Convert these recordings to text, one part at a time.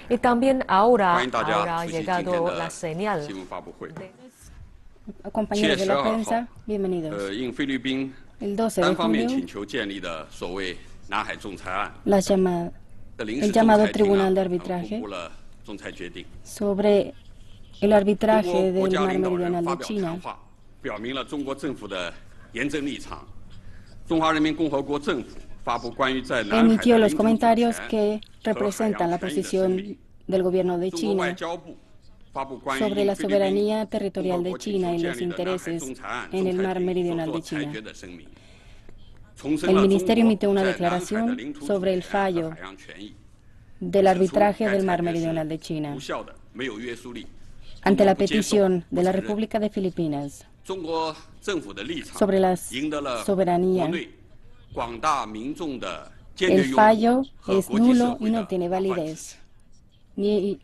Y también ahora ha llegado la señal. Compañeros de la prensa, bienvenidos. El 12 de julio, el llamado Tribunal de Arbitraje sobre el arbitraje del Mar Meridional de China emitió los comentarios que representan la posición del gobierno de China sobre la soberanía territorial de China y los intereses en el Mar Meridional de China. El Ministerio emitió una declaración sobre el fallo del arbitraje del Mar Meridional de China ante la petición de la República de Filipinas sobre la soberanía. El fallo es nulo y no tiene validez. Y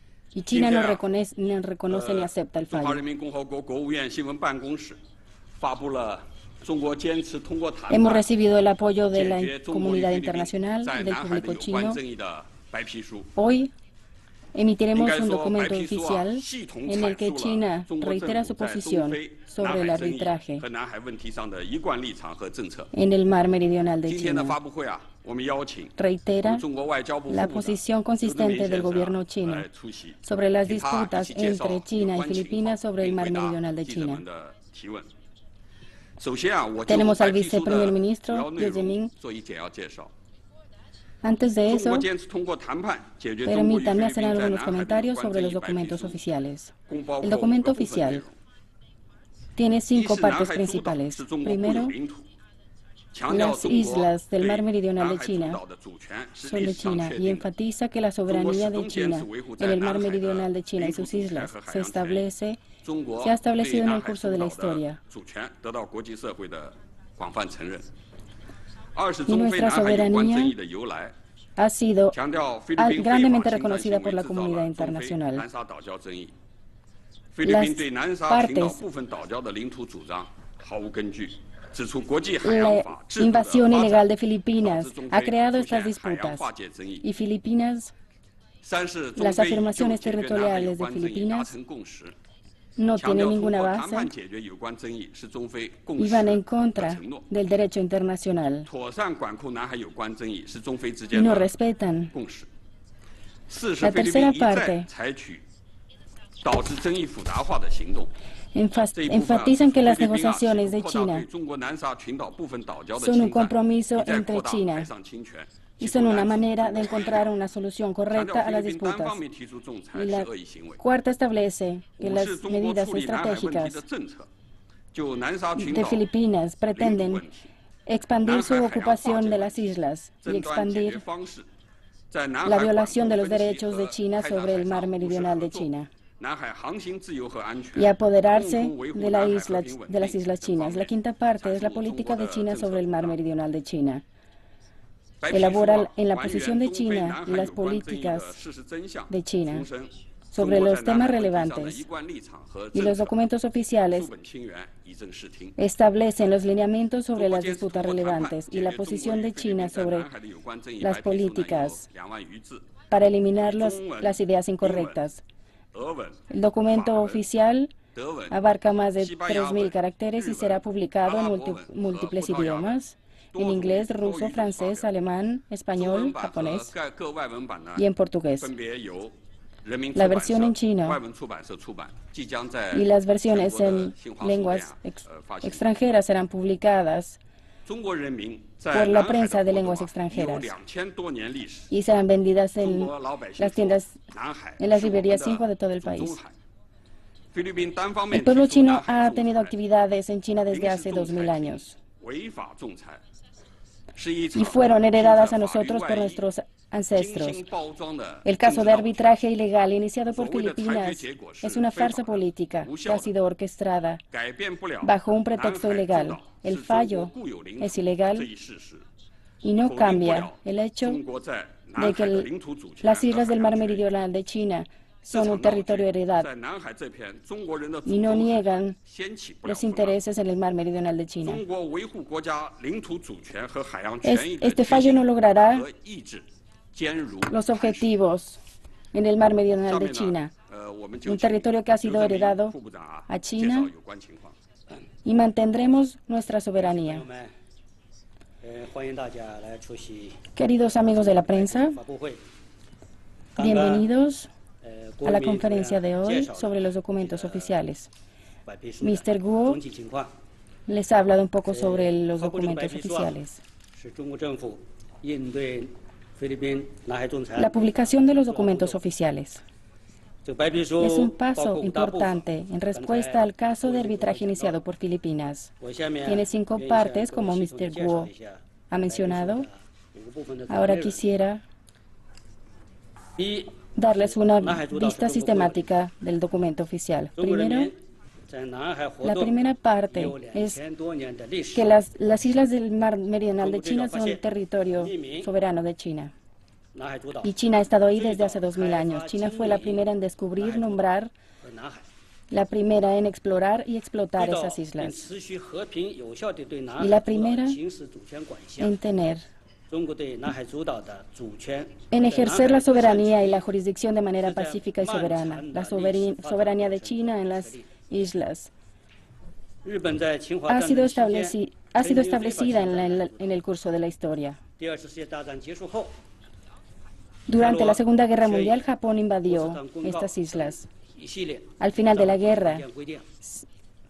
China no reconoce ni acepta el fallo. Hemos recibido el apoyo de la comunidad internacional y del público chino. Hoy emitiremos un documento oficial en el que China reitera su posición sobre el arbitraje en el Mar Meridional de China. Reitera la posición consistente del gobierno chino sobre las disputas entre China y Filipinas sobre el Mar Meridional de China. Tenemos al viceprimer ministro, Liu Zhiming. Antes de eso, permítanme hacer algunos comentarios sobre los documentos oficiales. El documento oficial tiene 5 partes principales. Primero, las islas del Mar Meridional de China son de China y enfatiza que la soberanía de China en el Mar Meridional de China y sus islas se ha establecido en el curso de la historia. Y nuestra soberanía ha sido grandemente reconocida por la comunidad internacional. Las partes, la invasión ilegal de Filipinas ha creado estas disputas y Filipinas, las afirmaciones territoriales de Filipinas no tienen ninguna base y van en contra del derecho internacional y no respetan. La tercera parte enfatizan que las negociaciones de China son un compromiso entre China y son una manera de encontrar una solución correcta a las disputas. Y la cuarta establece que las medidas estratégicas de Filipinas pretenden expandir su ocupación de las islas y expandir la violación de los derechos de China sobre el Mar Meridional de China y apoderarse de las islas chinas. La quinta parte es la política de China sobre el Mar Meridional de China. Elabora en la posición de China y las políticas de China sobre los temas relevantes y los documentos oficiales establecen los lineamientos sobre las disputas relevantes y la posición de China sobre las políticas para eliminar las ideas incorrectas. El documento oficial abarca más de 3.000 caracteres y será publicado en múltiples idiomas: en inglés, ruso, francés, alemán, español, japonés y en portugués. La versión en chino y las versiones en lenguas extranjeras serán publicadas por la prensa de lenguas extranjeras y serán vendidas en las tiendas, en las librerías Xinhua de todo el país. El pueblo chino ha tenido actividades en China desde hace 2.000 años y fueron heredadas a nosotros por nuestros ancestros. El caso de arbitraje ilegal iniciado por Filipinas es una farsa política que ha sido orquestada bajo un pretexto ilegal. El fallo es ilegal y no cambia el hecho de que las islas del Mar Meridional de China son un territorio heredado y no niegan los intereses en el Mar Meridional de China. Este fallo no logrará los objetivos en el mar meridional de China, un territorio que ha sido heredado a China, y mantendremos nuestra soberanía. Queridos amigos de la prensa, bienvenidos a la conferencia de hoy sobre los documentos oficiales. Mr. Guo les ha hablado un poco sobre los documentos oficiales. La publicación de los documentos oficiales es un paso importante en respuesta al caso de arbitraje iniciado por Filipinas. Tiene 5 partes, como Mr. Guo ha mencionado. Ahora quisiera darles una vista sistemática del documento oficial. Primero, la primera parte es que las islas del mar meridional de China son territorio soberano de China. Y China ha estado ahí desde hace 2000 años. China fue la primera en descubrir, nombrar, la primera en explorar y explotar esas islas. Y la primera en ejercer la soberanía y la jurisdicción de manera pacífica y soberana. La soberanía de China en las islas ha sido establecida en el curso de la historia. Durante la Segunda Guerra Mundial, Japón invadió estas islas. Al final de la guerra,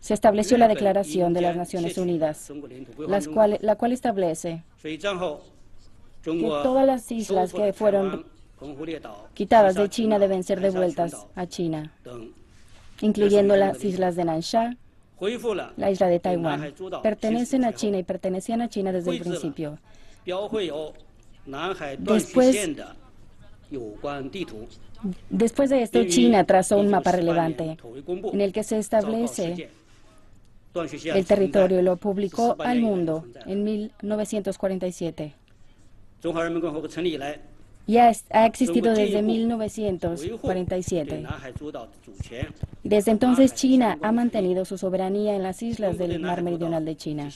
se estableció la Declaración de las Naciones Unidas, la cual establece que todas las islas que fueron quitadas de China deben ser devueltas a China, incluyendo las islas de Nansha, la isla de Taiwán. Pertenecen a China y pertenecían a China desde el principio. Después de esto, China trazó un mapa relevante en el que se establece el territorio y lo publicó al mundo en 1947. Ya ha existido desde 1947. Desde entonces, China ha mantenido su soberanía en las islas del mar meridional de China.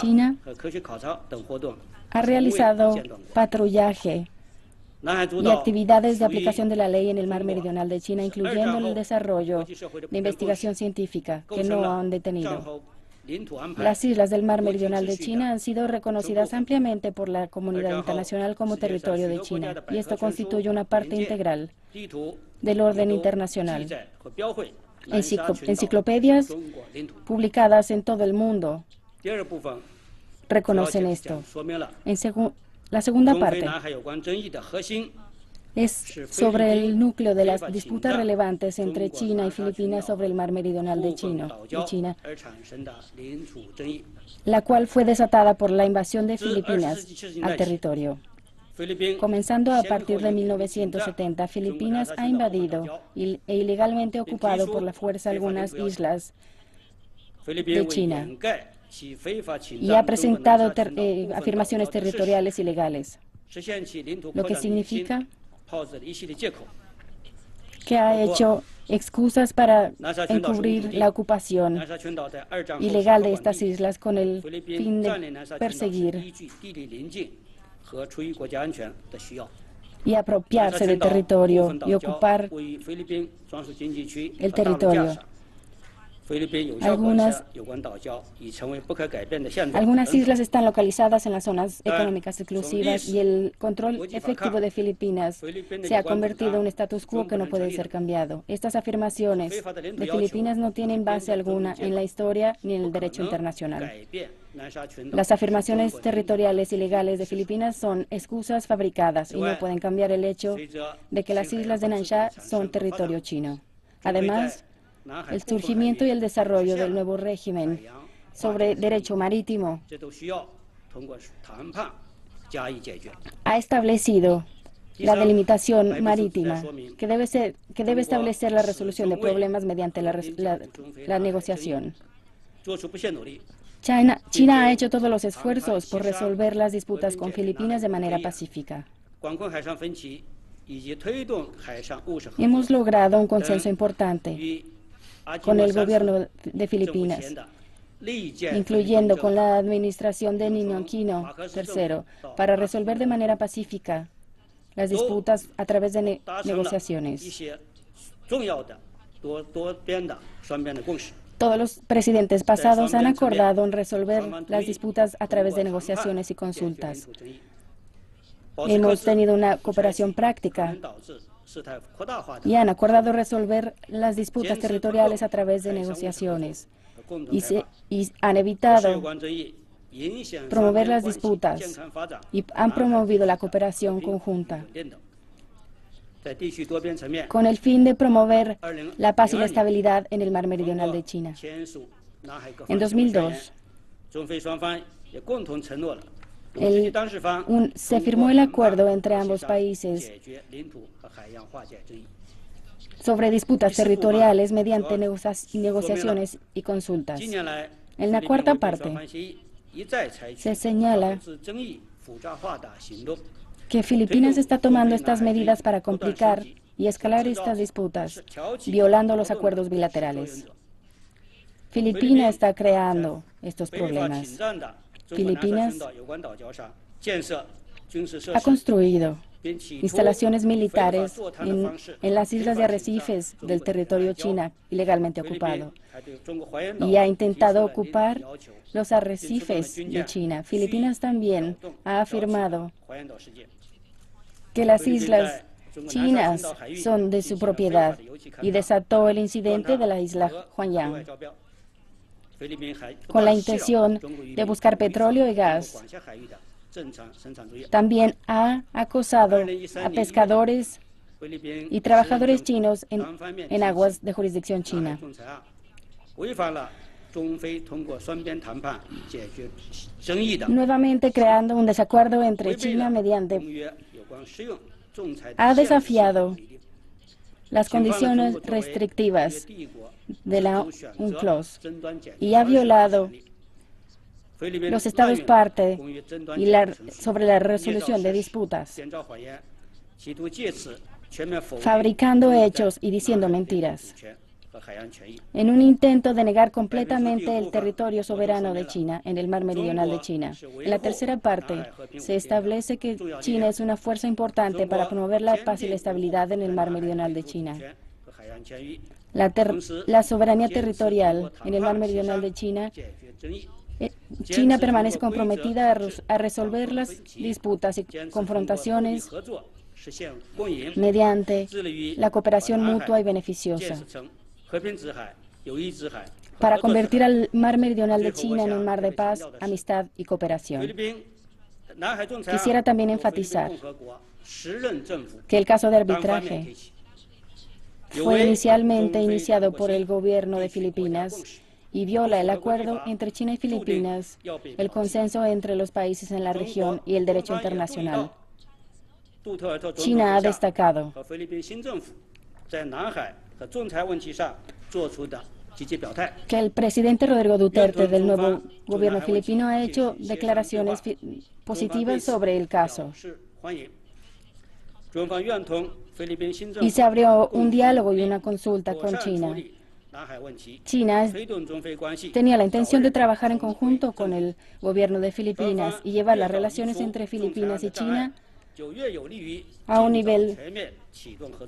China ha realizado patrullaje y actividades de aplicación de la ley en el mar meridional de China, incluyendo el desarrollo de investigación científica, que no han detenido. Las islas del mar meridional de China han sido reconocidas ampliamente por la comunidad internacional como territorio de China, y esto constituye una parte integral del orden internacional. Enciclopedias publicadas en todo el mundo reconocen esto. La segunda parte es sobre el núcleo de las disputas relevantes entre China y Filipinas sobre el mar meridional de China, la cual fue desatada por la invasión de Filipinas al territorio. Comenzando a partir de 1970, Filipinas ha invadido e ilegalmente ocupado por la fuerza algunas islas de China y ha presentado afirmaciones territoriales ilegales, lo que significa que ha hecho excusas para encubrir la ocupación ilegal de estas islas con el fin de perseguir y apropiarse del territorio y ocupar el territorio. Algunas islas están localizadas en las zonas económicas exclusivas y el control efectivo de Filipinas se ha convertido en un status quo que no puede ser cambiado. Estas afirmaciones de Filipinas no tienen base alguna en la historia ni en el derecho internacional. Las afirmaciones territoriales ilegales de Filipinas son excusas fabricadas y no pueden cambiar el hecho de que las islas de Nansha son territorio chino. Además, el surgimiento y el desarrollo del nuevo régimen sobre derecho marítimo ha establecido la delimitación marítima que debe establecer la resolución de problemas mediante la negociación. China ha hecho todos los esfuerzos por resolver las disputas con Filipinas de manera pacífica. Hemos logrado un consenso importante con el gobierno de Filipinas, incluyendo con la administración de Ninoy Aquino III, para resolver de manera pacífica las disputas a través de negociaciones. Todos los presidentes pasados han acordado en resolver las disputas a través de negociaciones y consultas. Hemos tenido una cooperación práctica y han acordado resolver las disputas territoriales a través de negociaciones y han evitado promover las disputas y han promovido la cooperación conjunta con el fin de promover la paz y la estabilidad en el mar meridional de China. En 2002, se firmó el acuerdo entre ambos países sobre disputas territoriales mediante negociaciones y consultas. En la cuarta parte, se señala que Filipinas está tomando estas medidas para complicar y escalar estas disputas, violando los acuerdos bilaterales. Filipinas está creando estos problemas. Filipinas ha construido instalaciones militares en las islas de arrecifes del territorio chino ilegalmente ocupado y ha intentado ocupar los arrecifes de China. Filipinas también ha afirmado que las islas chinas son de su propiedad y desató el incidente de la isla Hwayang con la intención de buscar petróleo y gas. También ha acosado a pescadores y trabajadores chinos en aguas de jurisdicción china. Nuevamente creando un desacuerdo entre China mediante ha desafiado las condiciones restrictivas de la UNCLOS y ha violado los estados parte y sobre la resolución de disputas, fabricando hechos y diciendo mentiras, en un intento de negar completamente el territorio soberano de China en el mar meridional de China. En la tercera parte, se establece que China es una fuerza importante para promover la paz y la estabilidad en el mar meridional de China. La soberanía territorial en el mar meridional de China, China permanece comprometida a resolver las disputas y confrontaciones mediante la cooperación mutua y beneficiosa, para convertir al mar meridional de China en un mar de paz, amistad y cooperación. Quisiera también enfatizar que el caso de arbitraje fue inicialmente iniciado por el gobierno de Filipinas y viola el acuerdo entre China y Filipinas, el consenso entre los países en la región y el derecho internacional. China ha destacado que el presidente Rodrigo Duterte del nuevo gobierno filipino ha hecho declaraciones positivas sobre el caso y se abrió un diálogo y una consulta con China. China tenía la intención de trabajar en conjunto con el gobierno de Filipinas y llevar las relaciones entre Filipinas y China a un nivel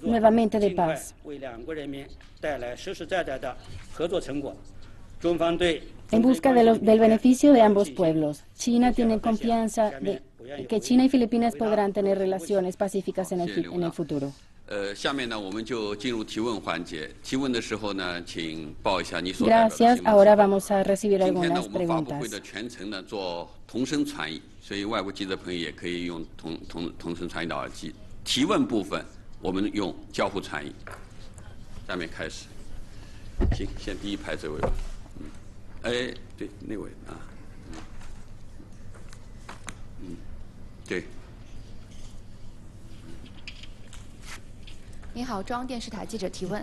nuevamente de paz. En busca del beneficio de ambos pueblos, China tiene confianza de que China y Filipinas podrán tener relaciones pacíficas en el futuro. Gracias. Ahora vamos a recibir algunas preguntas. 所以外国记者朋友也可以用同声传译的耳机。提问部分我们用交互传译。下面开始。行，先第一排这位吧。哎，对，那位啊。对。你好，中央电视台记者提问。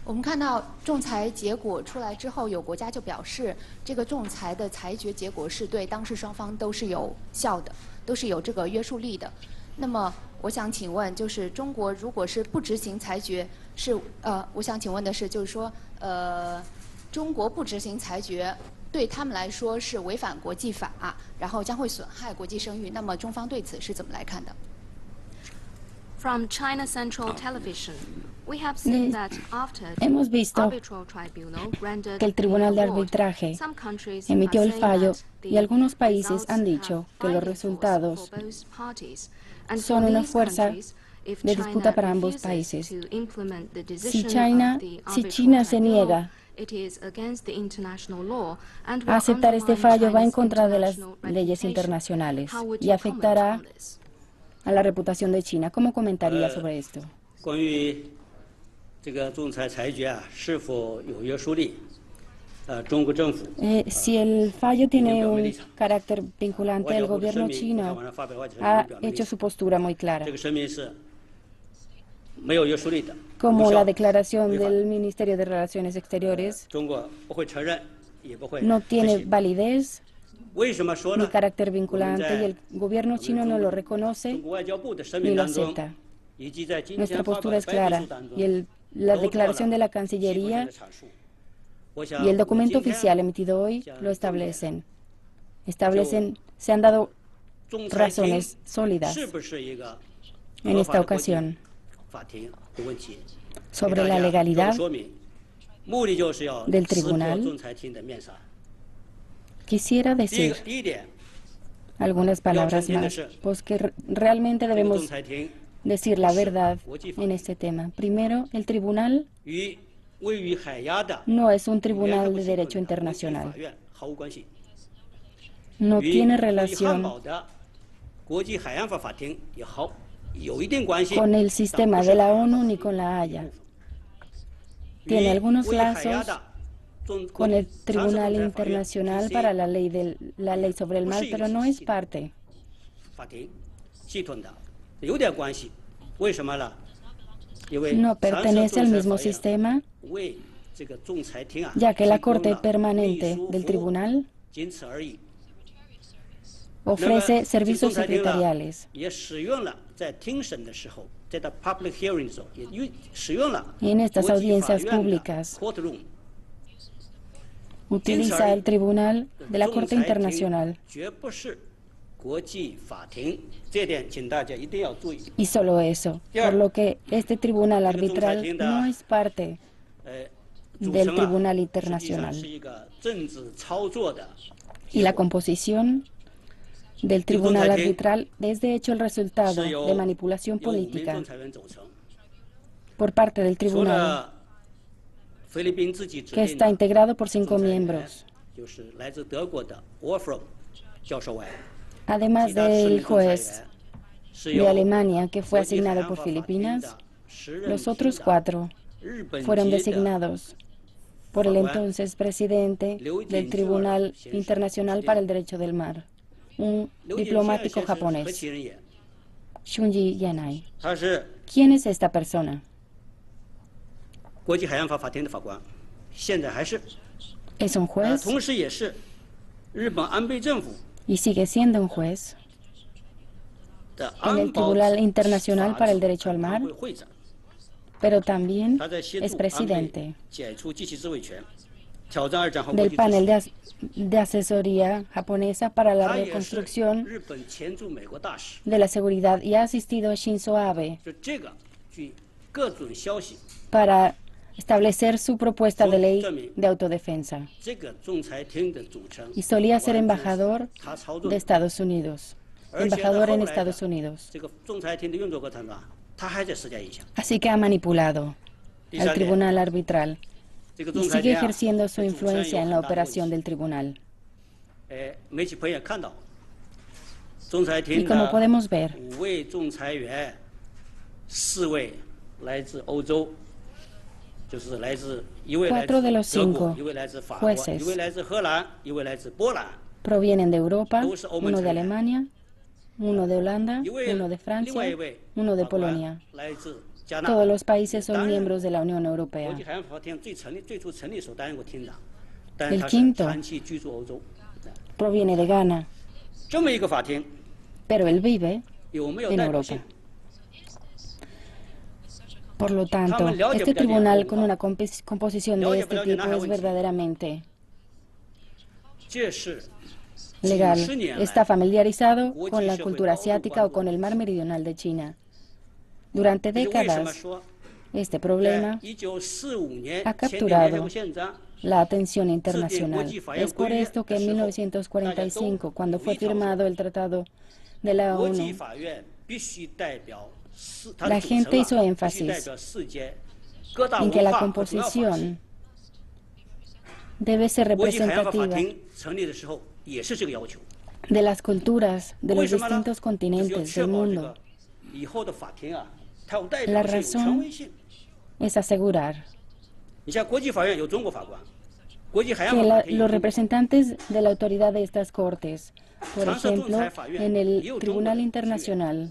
我们看到仲裁结果出来之后，有国家就表示，这个仲裁的裁决结果是对当事双方都是有效的，都是有这个约束力的。那么，我想请问，就是中国如果是不执行裁决，我想请问的是，就是说，中国不执行裁决，对他们来说是违反国际法，然后将会损害国际声誉。那么，中方对此是怎么来看的？ From China Central Television, we have seen that after Hemos visto arbitral tribunal granted que el Tribunal de the award, Arbitraje some countries emitió are el saying fallo that y algunos the países results han have dicho que los binding force resultados for both parties. And son for una these fuerza countries, if de China disputa para ambos refuses países. to implement the Si decision China, of the si arbitral China se tribunal, niega it is against the international law and a will aceptar este undermine fallo, va en China's contra de las international leyes reputation. internacionales How would y you afectará comment on this? a la reputación de China. ¿Cómo comentaría sobre esto? 关于这个仲裁裁决啊是否有约束力，中国政府 Si el fallo tiene un carácter vinculante, el gobierno chino ha hecho su postura muy clara, 这个声明是没有约束力的， como 无效 la declaración 违法 del Ministerio de Relaciones Exteriores 中国不会承认，也不会 no 执 tiene 行 validez 为什么说 ni 呢？ carácter vinculante y el gobierno chino no lo reconoce 中国外交部的声 ni 明 lo 当中， acepta. 以及在今 Nuestra 天发表 postura 的 es 白皮 clara 书当中， y la declaración de la Cancillería y el documento oficial emitido hoy lo establecen. Se han dado razones sólidas 是不是一个 en esta ocasión 法庭的问题？ sobre la legalidad 说明，目的就是要 del 撕破 tribunal. 仲裁庭的面纱。 Quisiera 第一 decir 个，第一点， algunas palabras más, pues que realmente 这个 debemos 仲裁庭 decir la verdad en este tema. Primero, el tribunal 与位于海牙的 no es un 联合 tribunal 国 de 际会 derecho 的国际法 internacional, 院毫无关系， no 与 tiene 位于汉 relación 堡的国际海洋法法庭也有一定关系。 con el sistema de la ONU ni con la Haya. 与 Tiene algunos 位于海牙 lazos 的中 con el 常设仲 Tribunal 裁法院 Internacional TC para la ley sobre el mar, pero no es parte. 法庭系统的有点关系，为什么呢？因为 No 常设 pertenece al 仲裁 mismo 法院 sistema, 为这个仲裁庭啊 ya que la 提供 Corte 了 Permanente 秘书 del 服务 Tribunal 仅此而已。 ofrece 那么 servicios 这个仲裁庭呢 secretariales 也使用了在听审的时候，在他 public hearing 的时候，也使用了 En estas 国际法 audiencias 院的 públicas courtroom。 utiliza el Tribunal de la Corte Internacional 绝不是国际法庭，这点请大家一定要注意。 y solo eso, por lo que este tribunal arbitral no es parte 组 del 成啊 Tribunal 实际上 Internacional 是一个政治操作的 y la composición del Tribunal arbitral es de hecho el resultado 是由 de manipulación 由5名 política 仲裁员组成， por parte del 除 Tribunal 了菲律宾自己指 que 定 está 的 integrado por 5仲裁员 miembros, 就是来自德国的 Wolfram 教授外， además 其他4 del 名仲裁 juez 员是 de 由 Alemania que fue 国际海 asignado 洋 por 法法庭的 Filipinas. 10任 Los 评 otros 的 4 日本 fueron 籍的 designados por el entonces presidente del Tribunal Internacional para el Derecho del Mar, un 刘景 diplomático 先生是何 japonés, 其人也？ Shunji Yanai. 他是 ¿Quién es esta persona? 国际海洋法法庭的法官，现在还是， Es un juez 同时也是日本安倍政府 y sigue siendo un juez 的 en el 安保 Tribunal Internacional para el Derecho al 安 Mar, 会会长， pero también 他在协 es 助安倍 presidente 解除机器自卫权，挑战2战后国 del 际秩 panel 序。 de asesoría japonesa para la 他也是 reconstrucción 日本前驻美国大使。 de la seguridad y ha asistido a Shinzo Abe 就这个，据各种消息， para establecer su propuesta de ley de autodefensa 这个仲裁厅的组成 y solía ser embajador 他操作 de 的。 Estados Unidos, 而且在 embajador 后 en 来的 Estados Unidos. 这个仲裁庭的运作过程中啊，他还在施加影响。 Así que ha manipulado 第 al 三点， tribunal arbitral 这个 y 仲裁 sigue 庭啊， ejerciendo su 在组成 influencia 有 en la 很大的问 operación 题 del tribunal. 媒体朋友也看到，仲裁 Y 庭 como 的 podemos ver, 5位仲裁员，4位来自欧洲，就是来自1位来自 4 de los 德国 5 ，1位来自法国， jueces 1位来自荷兰，1位来自波兰， provienen de Europa, Todos son uno de hombres. Alemania, uno de Holanda, 1位 uno de 另外 Francia, 1位 uno de 法官 Polonia. 来自加拿大。 Todos los países son 当然 miembros de la Unión 国 Europea. 际海洋法庭最初成立时候担任过厅长，但是 El 他是 quinto 长期居住欧洲。 Proviene de Ghana, 这么一个法庭 pero él vive 有没有 en 代表性 Europa.？Por lo tanto, este tribunal con una composición de este tipo es verdaderamente 这是 legal. 几十年来 Está familiarizado con la cultura asiática o con el mar meridional de China. Durante décadas, este problema ha capturado la atención internacional. Es por esto que en 1945, cuando fue firmado el Tratado de la ONU, la gente hizo énfasis en que la composición debe ser representativa de las culturas de los distintos continentes del mundo. La razón es asegurar que los representantes de la autoridad de estas cortes, por ejemplo, en el Tribunal Internacional,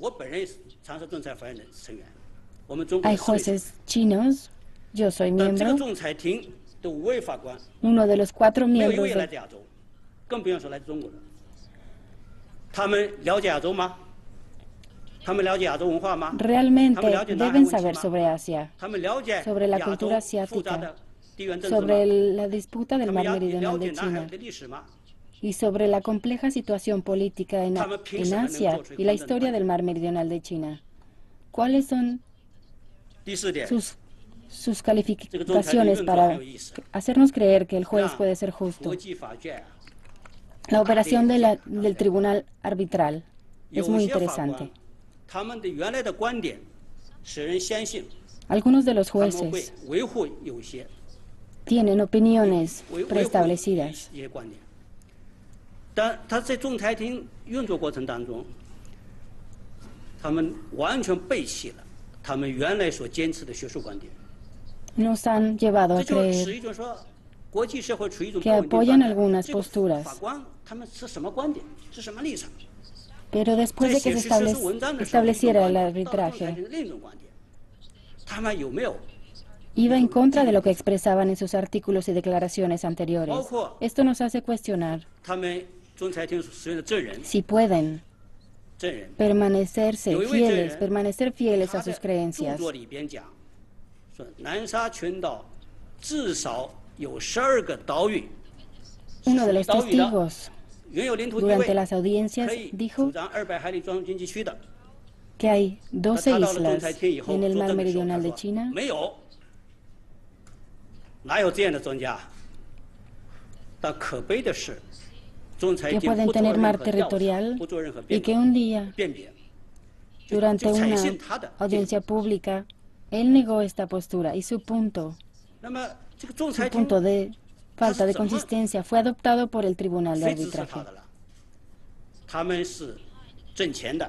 hay jueces chinos, yo soy miembro, uno de los 4 miembros realmente deben saber sobre Asia, sobre la cultura asiática, sobre la disputa del mar meridional de China y sobre la compleja situación política en Asia y la historia del mar meridional de China. ¿Cuáles son sus calificaciones para hacernos creer que el juez puede ser justo? La operación del tribunal arbitral es muy interesante. Algunos de los jueces tienen opiniones preestablecidas. Nos han llevado a creer que apoyan algunas posturas, pero después de que se estableciera el arbitraje, iba en contra de lo que expresaban en sus artículos y declaraciones anteriores. Esto nos hace cuestionar si pueden permanecer fieles a sus creencias. Uno de los testigos durante las audiencias dijo que hay 12 islas en el mar meridional de China. Que pueden tener mar territorial y que un día, durante una audiencia pública, él negó esta postura y su punto de falta de consistencia fue adoptado por el Tribunal de Arbitraje.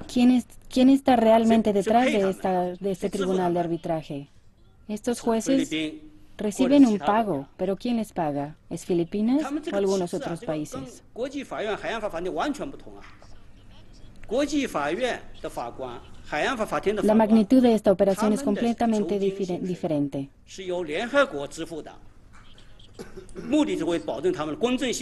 ¿Quién está realmente detrás de este Tribunal de Arbitraje? Estos jueces reciben un pago, pero ¿quién les paga? ¿Es Filipinas o algunos otros países? La magnitud de esta operación es completamente diferente.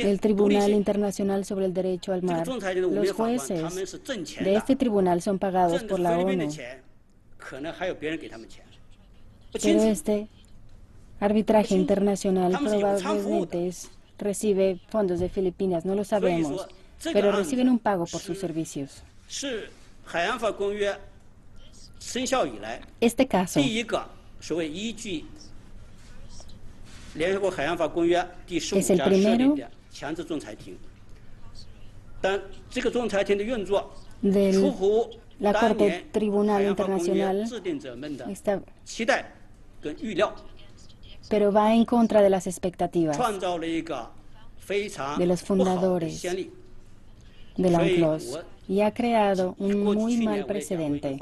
El Tribunal Internacional sobre el Derecho al Mar, los jueces de este tribunal son pagados por la ONU, pero este arbitraje internacional probablemente recibe fondos de Filipinas, no lo sabemos, pero reciben un pago por sus servicios. Este caso es el primero de la Corte Tribunal Internacional, pero va en contra de las expectativas de los fundadores de la UNCLOS y ha creado un muy mal precedente.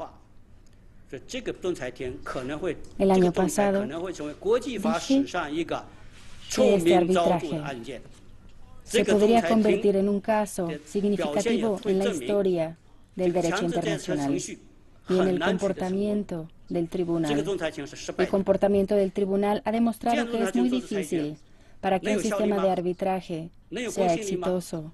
El año pasado dije que este arbitraje se podría convertir en un caso significativo en la historia del derecho internacional y en el comportamiento del tribunal. El comportamiento del tribunal ha demostrado que es muy difícil para que un sistema de arbitraje sea exitoso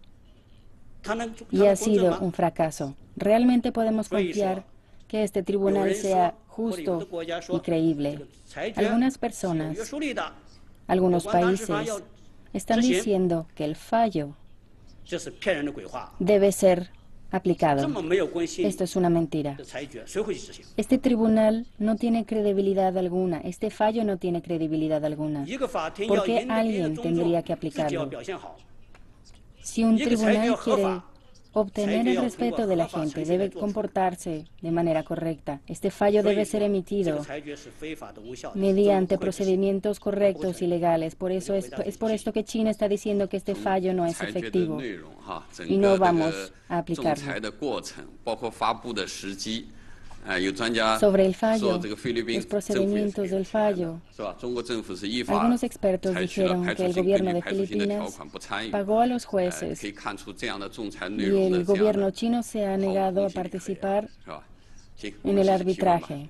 y ha sido un fracaso. Realmente podemos confiar que este tribunal sea justo y creíble. Algunas personas, algunos países, están diciendo que el fallo debe ser aplicado. 这么没有公信 Esto es una mentira. 的裁决，谁会去执行？ Este tribunal no tiene credibilidad alguna. Este fallo no tiene credibilidad alguna. 一个法庭 ¿Por 要 qué 赢得别人 alguien 的尊 tendría 重， que 自己要 aplicarlo? 表现好。 Si un tribunal quiere obtener el 裁决要通过 respeto de la 合法 gente, 程序来 debe 做出。 comportarse de manera correcta. Este fallo 所以 debe ser 说这个 emitido 裁决是非法的、无效的， mediante 中国不会执行。 procedimientos correctos y legales. Por eso es por esto que China está diciendo que este fallo no es 裁决的 efectivo 内容哈，整 y 个 no 这 vamos 个 a 仲 aplicarlo. 裁的过程，包括发布的时机，有专家 Sobre el 说 fallo, 这个菲律宾 los 政府也是 procedimientos 有 del 权的 fallo. 是吧？中国政府是依法 Algunos expertos 采取了 dijeron 排 que 除 el 性根 gobierno 据 de 排除性的条 Filipinas 款不参与， pagó a los 可 jueces 以看出这样的仲裁内 y 容的 el 这样 gobierno 的 chino se ha 毫无 negado 公 a 信力可言 participar 是吧？行，我 en 们 el 继续提问吧。 arbitraje,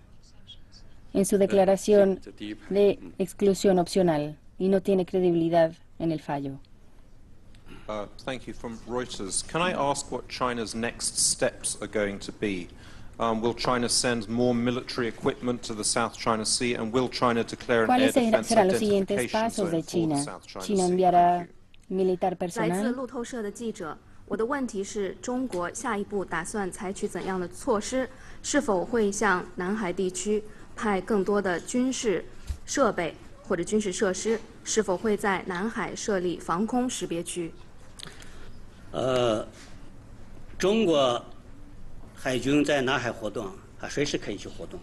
en su declaración 这第一排 de exclusión opcional y no tiene credibilidad en el fallo. Thank you. From Reuters, can I ask what China's next steps are going to be? Will China send more military equipment to the South China Sea, and will China declare an air ¿Cuáles defense serán los siguientes identification pasos de zone for the China? South China ¿China Sea? enviará Thank you. militar 来自 personal? 路透社的记者，我的问题是中国下一步打算采取怎样的措施？是否会向南海地区派更多的军事设备或者军事设施？是否会在南海设立防空识别区？ 中国海军在南海活动随时可以去活动，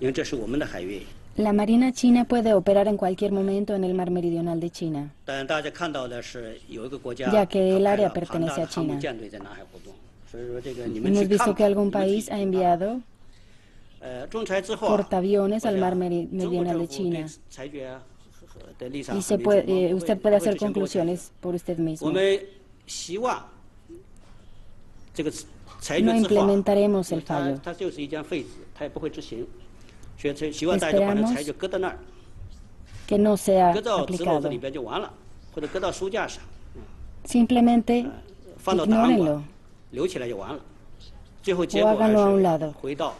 因为这是我们的海域。 La Marina China puede operar en cualquier momento en el mar meridional de China. 但大家看到的是有一个国家 Ya que el 它派 área 了庞 pertenece 大 a 的航母 China. 舰队在南海活动，所以说这个你们 Hemos 去看 visto 吧 que algún 你们自己 país 去 ha 看吧 enviado 仲裁之后啊 portaaviones 我 al 想 mar 中国 meridional 政 de 府对 China. 裁决的立场 Y 很 se 明 puede, 确，我们 usted 不 puede 会 hacer 执行过程。 conclusiones por usted 我 mismo. 们希望这个裁 No 决之后啊 implementaremos el fallo. 它就是一件废纸，它也不会执行，所以希望大家把这裁决搁到那儿， Que no sea 搁到纸篓子 aplicado. 里边就完了，或者搁到书架上， Simplemente 放到档案 ignórenlo. 馆留起来就完了。最后结 O 果 háganlo a un 还 lado. 是回到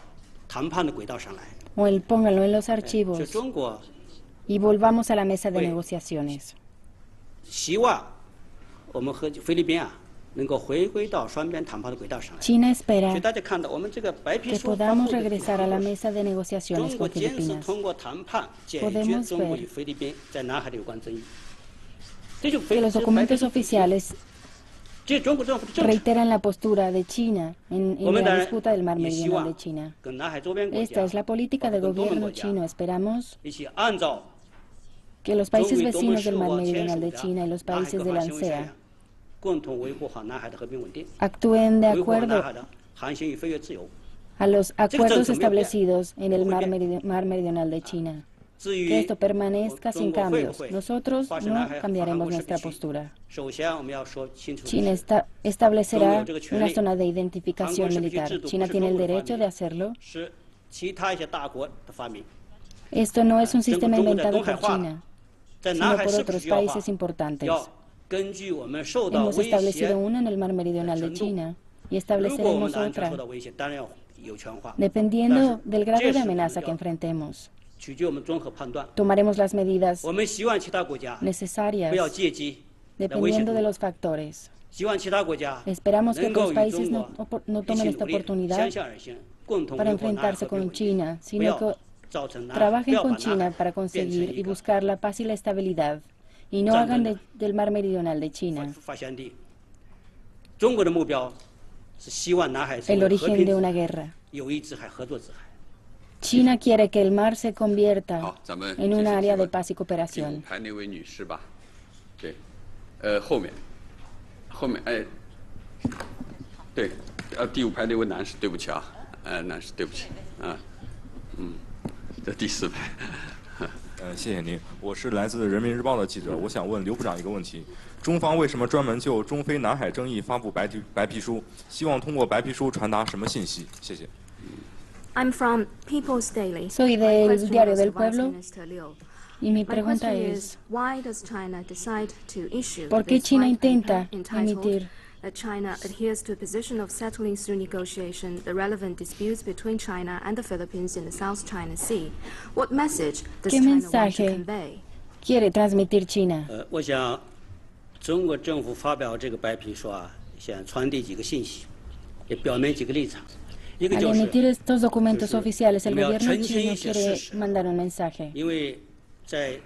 谈判的轨道上来。 O pónganlo en los 就 archivos 中国 y volvamos a la mesa de Oye. negociaciones. 希望我们和菲律宾啊能够回归到双边谈判的轨道上来。 China 所以 espera 大家看到我们这个白皮 que 书发布 podamos 的 regresar a la mesa de 中 negociaciones 国 con 坚持 Filipinas. 通过谈判解决 Podemos 中国 ver 与菲律宾在南海的有关争议。这就 Que los documentos oficiales 这是中国政府的政策。 reiteran la postura de China en 我们 la 当然 disputa del mar 也希 meridional 望 de China. 跟南海周边国 Esta 家 es la política de 包括跟东盟 gobierno 国家 chino. Esperamos 一起按照 que los 中 países 美东盟 vecinos 事 del 务 mar 签署 meridional de 的 China y los 南海 países 各 de 方 la 行为宣 ANSEA 言，共同维护好南海的和平稳定， actúen de 维护好南 acuerdo 海的航行与飞越自由。 a los acuerdos centro me establecidos en el Muy mar, bien. mar meridional de China. 至于 Que esto permanezca sin 中国会不 cambios. 会 Nosotros 发射 no 南海 cambiaremos 航母识别 nuestra 区 postura. 首先我们要说清楚的 China 是， establecerá 中国有这个权利。 una zona de identificación 航空识别 militar. 制度 China 不是 tiene el 中国的发 derecho 明 de hacerlo. 是其他一些大国的发明。 Esto no es un 整个 sistema 中国在 inventado 东海 por 化 China, 在 sino 南海 por 是不是 otros 需要化 países importantes. 要根据我们受到 Hemos 威胁 establecido una en el mar meridional de 程度。 China y 如果我们 estableceremos 的安全受 otra, 到威胁，当然要有权化。 dependiendo del grado 这 de 是我们 amenaza que 要 enfrentemos. 取决我们综合判断。 Tomaremos las medidas 我们希望其他国家 necesarias 不要借机来威胁 dependiendo 中 de 国。 los factores. 希望其他国家 Esperamos que 能够 otros 与 países 中 no, 国 no 一 tomen 起 esta 努力， oportunidad 相向而行，共同 para 维护南海 enfrentarse 和平 con 稳定， China, 不 sino 要 que 造成南海，不 trabajen 要把 con 南 China 海 para 变成 conseguir 一 y 个 buscar la paz y la estabilidad y no hagan del mar meridional de China 发现地。中国的目标是希望南海成 el 为和 origen 平 de 之 una 海、 guerra. 友谊之海、合作之海。 China quiere que el mar se convierta 好，咱们 en 继 un 续 área 提 de 问。 paz y 第五 cooperación. 排那位女士吧，对，后面，哎，对，第五排那位男士，对不起啊，男士，对不起，这第四排。谢谢您，我是来自人民日报的记者，我想问刘部长一个问题：中方为什么专门就中非南海争议发布白皮书？希望通过白皮书传达什么信息？谢谢。 I'm from People's Daily. Soy My del question Diario is del to Vice Pueblo. Minister Liu. Y mi My pregunta question es, is, why does China decide to issue ¿por qué this China white intenta paper entitled emitir that China adheres to a position of settling through negotiation the relevant disputes between China and the Philippines in the South China Sea? What message does ¿Qué China want to mensaje convey? quiere transmitir China? 我想，中国政府发表这个白皮书啊，想传递几个信息。也表明几个立场。一个 Al 就是 emitir estos documentos 就是 oficiales, el 我们要 gobierno 澄清 chino 一些 quiere 事实， mandar un mensaje. 因为在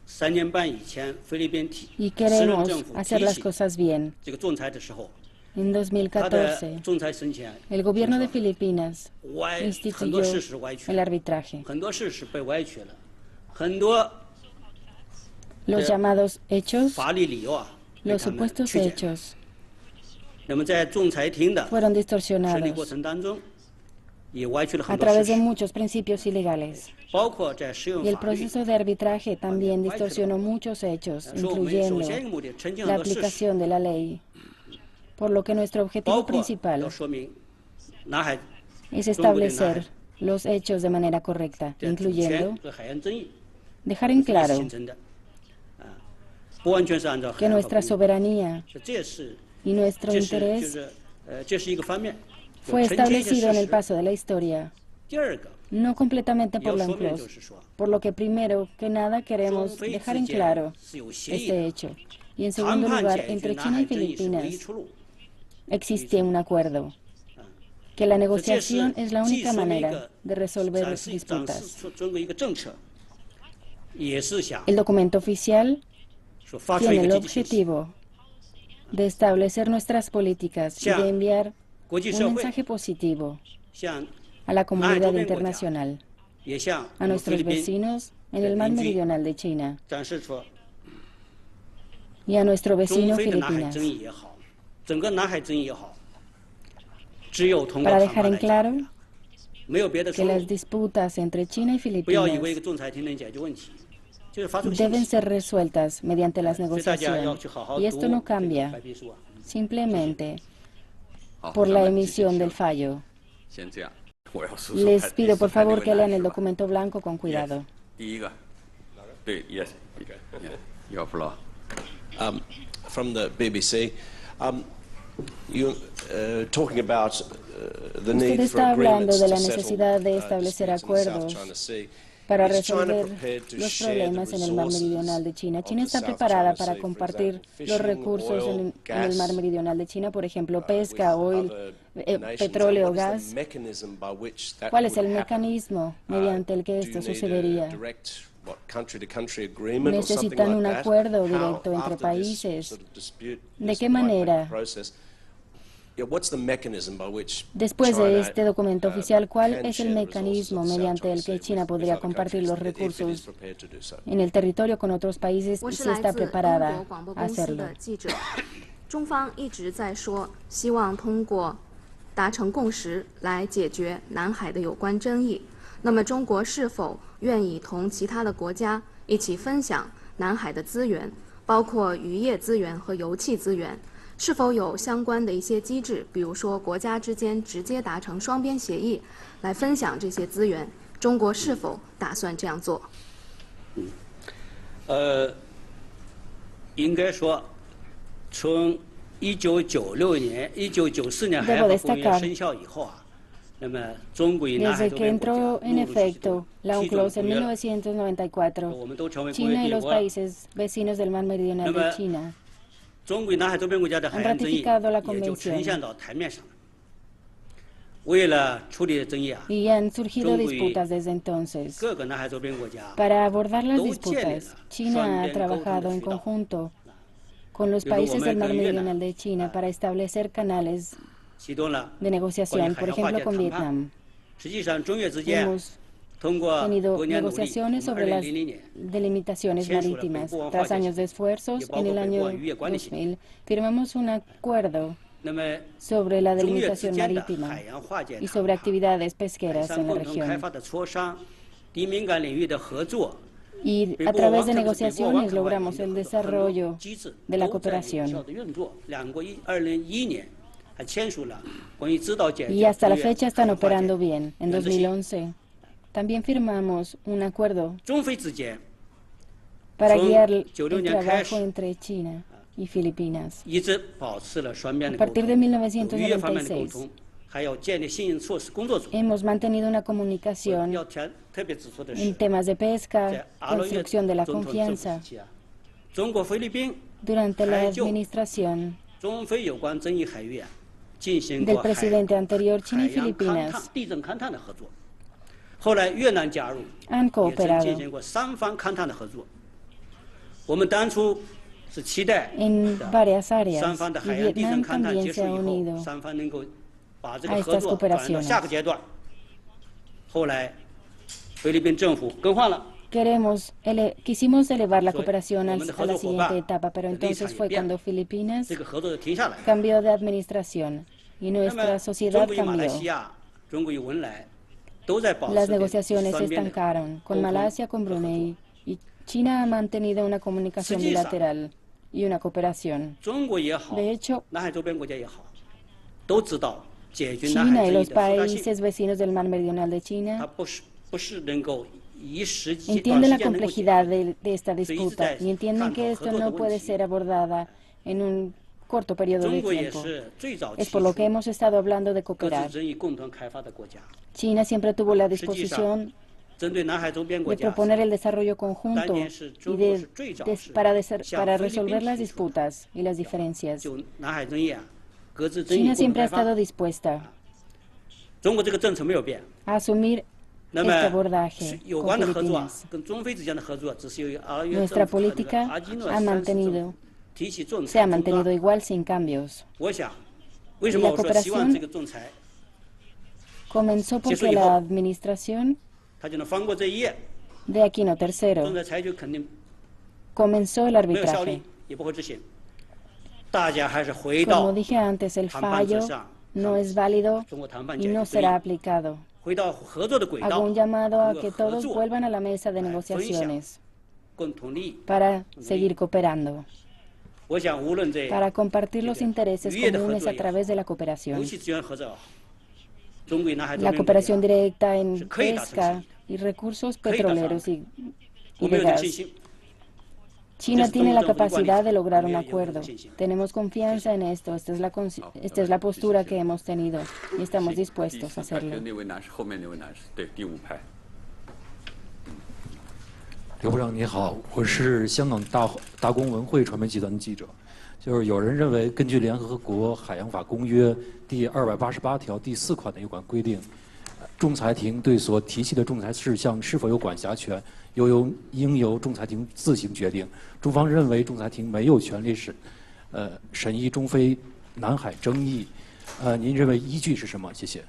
3年半以前，菲律宾 Y 时任 queremos 政府 hacer 提 las 起 cosas bien. 这个仲裁的时候， En 他的 2014, 仲裁审前 el gobierno de 就是说 Filipinas 歪很 instituyó 多事实歪曲 el，arbitraje. 很多事实被歪曲了，很多 Los llamados hechos, 法律理由啊被 los 他们 supuestos 曲解。 hechos, 那么在仲裁庭的 fueron 审理过 distorsionados 程当中，也歪曲了 a 很多事 través de 实， muchos principios ilegales. 包括在适用 Y el 法律。 proceso de arbitraje también distorsionó muchos hechos, 说我们首 incluyendo 先一个目的澄清 la 很多事实， aplicación de la ley. Por lo que nuestro 包 objetivo 括要 principal 说明南海 es 中国对南 establecer 海 los hechos de manera correcta, 的主权 incluyendo 和海洋争议 dejar en 是 claro 形成的，不完全是按照海 que 洋法 nuestra 规 soberanía 这也是 y nuestro 这是就 interés 是这是一个方面， fue 澄清一些 establecido en 事 el 实。 paso de la historia, 第二个 no completamente 要 por la 说明 UNCLOS, 就是说， por lo que primero que nada 中 queremos 非 dejar 之 en 间 claro 是有协议 este 的， hecho. Y en 谈 segundo 判 lugar, 解决 entre 南 China 海 y 争议是唯一 Filipinas 出路。 existe un acuerdo, que la negociación 这 es la 既 única 说明一 manera 个 de resolver 展示 disputas. 出中国一个政策，也是想 El documento oficial 说发出一 tiene 个 el 积极信息， objetivo de establecer nuestras políticas y de enviar 国际 un 社会 mensaje positivo 向 a la comunidad Madre, internacional, 也向 a 我们菲律 nuestros 宾 vecinos en el mar meridional de China 展示出 y a nuestro 中 vecino 非的南海 Filipinas, 争议也好，整个南海争议也好，只有通过 para 谈 dejar 判 en 来解 claro 决，没有别的出 que 路 las。disputas entre China y 不要以为一 Filipinas 个仲裁庭能解决问题，就是发出信 deben 息。 ser resueltas mediante las 所以大家要 negociaciones. 去好好 Y 读 esto no 这个 cambia 白皮书啊。 simplemente 好， por 咱 la 们继续 emisión 说 del fallo. 先这样，我要说说 Les 看 pido por 第四盘 favor 这 que 个 lean 难 el 是吧 documento blanco con cuidado. 第一个，对，yes，要不了。 From the BBC. You talking about the Usted need for está hablando agreements de la to settle necesidad de establecer disputes in the South acuerdos China Sea. para Is China resolver prepared to los share the problemas en el mar resources meridional de China. of China the está South preparada China para Sea, for compartir example, los fishing, recursos oil, en el mar gas, meridional de China, por ejemplo, pesca, with oil, other nations? petróleo, And what is gas. the mechanism by which that ¿Cuál es would el happen? mecanismo mediante el que Do esto you need a sucedería? direct, country-to-country agreement or something Necesitan like un that? acuerdo How, directo entre after this países. sort of dispute, ¿De this qué white paper manera? process, what's the mechanism by which Después de China, este documento oficial, ¿cuál can es el share the mecanismo resources of the mediante el South que China Sea China with podría other compartir los countries, if it is recursos prepared to do so? en el territorio con otros países 我 y 是 si 来 está 自中 preparada 国广播 a 公司 hacerlo? 的记者。中方一直在说，希望通过达成共识来解决南海的有关争议。那么，中国是否愿意同其他的国家一起分享南海的资源，包括渔业资源和油气资源？是否有相关的一些机制，比如说国家之间直接达成双边协议来分享这些资源？中国是否打算这样做？应该说，从1996年、1994年海 Debo 洋法公约 destacar 生效以后啊，那么中国与南海 Desde 周 que 边国家 entró 陆 en 陆续续 efecto 地 la 批准 UNCLOS en 公约了， 1994, 我们都成为公 China 约 y 缔 los 约国了。 países vecinos del mar meridional de China 中国与南海周边国家的海洋争议 ratificado la 也就 convención 呈现到台面上了。为了处理争议啊， y han surgido Zhonghui- disputas desde entonces. 各个南海周边国家 Para abordar las 都建立 disputas, 了 China 双 ha 边沟通 trabajado 的 en 渠道。 conjunto con los 比如我 países 们 del mar 跟越南 meridional de China para establecer canales 启动了 de negociación, por 关于海洋 ejemplo 划 con 界谈判。 Vietnam. 实际上，中越之间 Hemos 通过 tenido 多年努力，我 negociaciones 们 sobre las 2000年 delimitaciones 签署了北 marítimas. 部湾划 Tras 界 años de 协议， esfuerzos, 也包 en 括 el 北部 año 湾渔业管理协议。 2000 firmamos un acuerdo 那么， sobre la 中越之 delimitación 间的 marítima 海洋划界 y 谈 sobre 判、 actividades 海 pesqueras 上 en la 共同开 región. 发的磋商、低敏感领域的合作， Y 北 a 部湾 través de 特别是北部湾 negociaciones 海外 logramos 领 el 域的合作很多 desarrollo 机制 de la 都在有效 cooperación. 的运作。两国2011年还签署了关于指导解 Y 决 hasta la 中越 fecha 海 están 洋划界 operando bien. En 原则性。 2011 también firmamos un acuerdo 中非之间 para Son guiar el 96年开始 trabajo entre China y Filipinas. 一直保持了双边 A 的沟 partir 通， de 有渔业方面的沟 1996通，还要建立信任措施工作组。 hemos mantenido una 我 comunicación 要特别指出的 en 是， temas de 在 pesca, 阿罗约 construcción de la 总统政府 confianza. 时期啊，中国菲律宾 Durante la 还就 administración 中非有关争议海域啊， del presidente anterior, China y Filipinas han cooperado en varias áreas y Vietnam también se ha unido a estas cooperaciones. Quisimos elevar la cooperación a la siguiente etapa, pero entonces fue cuando Filipinas cambió de administración y nuestra sociedad cambió. Las negociaciones se estancaron con Malasia, con Brunei, y China ha mantenido una comunicación bilateral y una cooperación. De hecho, China y los países vecinos del mar meridional de China entienden la complejidad de esta disputa y entienden que esto no puede ser abordada en un corto periodo de tiempo. Es por lo que hemos estado hablando de cooperar. China siempre tuvo la disposición de proponer el desarrollo conjunto y para resolver las disputas y las diferencias. China siempre ha estado dispuesta a asumir este abordaje con Filipinas. Nuestra política se ha mantenido igual sin cambios. Y la cooperación comenzó porque la administración de Aquino III comenzó el arbitraje. Como dije antes, el fallo no es válido y no será aplicado. Hago un llamado a que todos vuelvan a la mesa de negociaciones para seguir cooperando, para compartir los intereses comunes a través de la cooperación. La cooperación directa en pesca y recursos petroleros y de gas. China tiene la capacidad de lograr un acuerdo. Tenemos confianza en esto. Esta es la postura que hemos tenido y estamos dispuestos a hacerlo. 刘部长你好，我是香港大公文汇传媒集团的记者。就是有人认为，根据联合国海洋法公约第288条第4款的有关规定，仲裁庭对所提起的仲裁事项是否有管辖权，应由仲裁庭自行决定。中方认为，仲裁庭没有权利审议中非南海争议。您认为依据是什么？谢谢。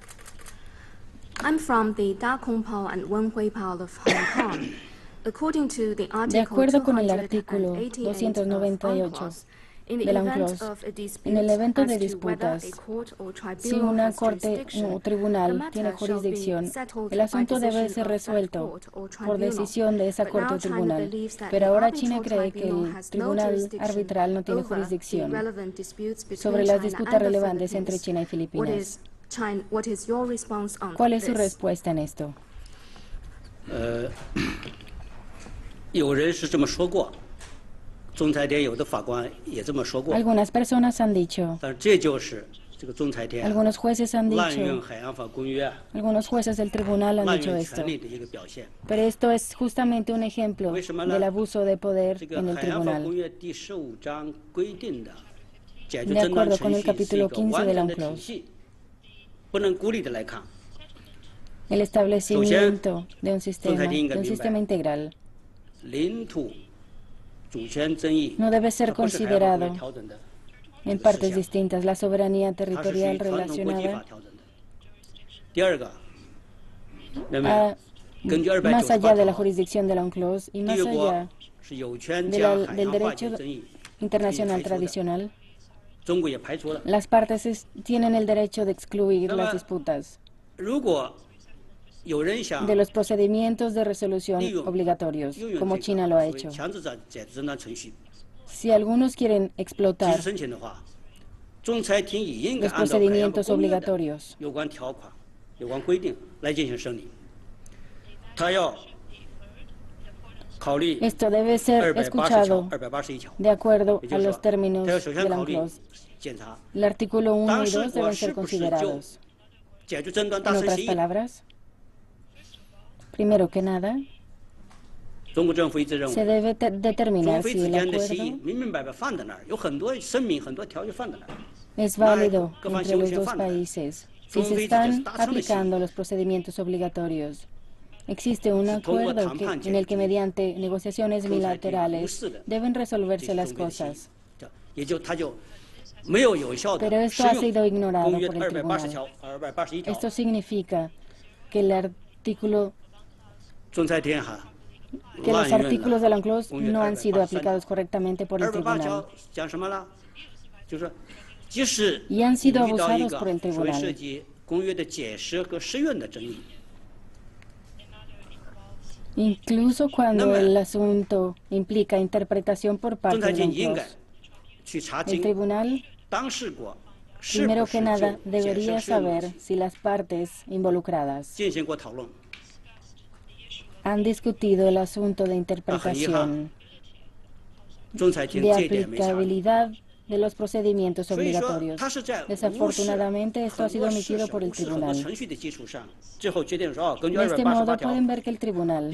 I'm from the Da Kong Pao and Wen Hui Pao of Hong Kong. According to the De acuerdo con el artículo 298 del UNCLOS, en el evento de disputas, si una corte o tribunal tiene jurisdicción, el asunto debe ser resuelto por decisión de esa corte o tribunal. Pero ahora China cree que el tribunal arbitral no tiene jurisdicción sobre las disputas relevantes entre China y Filipinas. ¿Cuál es su respuesta en esto? 有人是这么说过，仲裁庭有的法官也这么说过。 Algunas personas han dicho. 但这就是这个仲裁庭 Algunos jueces han 滥 dicho. 用海洋法公约 Algunos jueces del tribunal han 滥 dicho 用 esto. 权力的一个表现。 Pero esto es justamente un ejemplo del abuso de poder 这个 en el 海洋法 tribunal. 公约第15章规定的解决 De 争端 acuerdo con 程 el 序是一 capítulo 个 15 完 del 整的体 UNCLOS. 系，不能孤立的来看。 El establecimiento de un sistema integral 领土主权争议 no debe ser 它不是海洋法公约 considerado 调整的 en partes distintas. La soberanía 它是属于 territorial 传统国际法 relacionada 调整的。第二个，那么根据 más allá de la 298条， jurisdicción de la UNCLOS y 缔 más 约国 allá 是有权 de 将 la- 海 del 洋化 derecho 解争议 internacional 可以排除的。 tradicional, 中国也排除了。 las partes tienen el derecho de excluir las disputas 如果有人想 de los procedimientos de resolución 利用 obligatorios, 拥有 como 这 China 个 lo ha 所谓 hecho. 强制解决争端程序， Si algunos quieren 及 explotar 时申请的话，仲裁庭也应该 los 按照海洋法 procedimientos 公约的 obligatorios. 有关条款、有关规定来进行审理。他要考虑 Esto debe ser 280条、 escuchado 281条， de acuerdo 也 a 就是 los 说， términos 他要首 de 先 la 考虑 UNCLOS. 检查 El artículo 1当 y 事 2 国 deben 是 ser 不是就 considerados. 解决争端 En 达成 otras 协议。 palabras, primero que nada, 中国政府一直认 se 为， debe determinar 中非 si 之 el 间的协议 acuerdo 明明白白放在那儿，有很多声明、很多条约放在那儿， es válido entre los dos países si se están aplicando los procedimientos obligatorios. Existe un acuerdo en el que mediante negociaciones bilaterales deben resolverse las cosas. Pero esto ha sido ignorado por el tribunal. Esto significa que el artículo que los artículos de la UNCLOS no han sido aplicados correctamente por el tribunal y han sido abusados por el tribunal. Incluso cuando el asunto implica interpretación por parte de UNCLOS, el tribunal, primero que nada, debería saber si las partes involucradas han discutido el asunto de interpretación, de aplicabilidad de los procedimientos obligatorios. Desafortunadamente, esto ha sido omitido por el tribunal. De este modo, pueden ver que el tribunal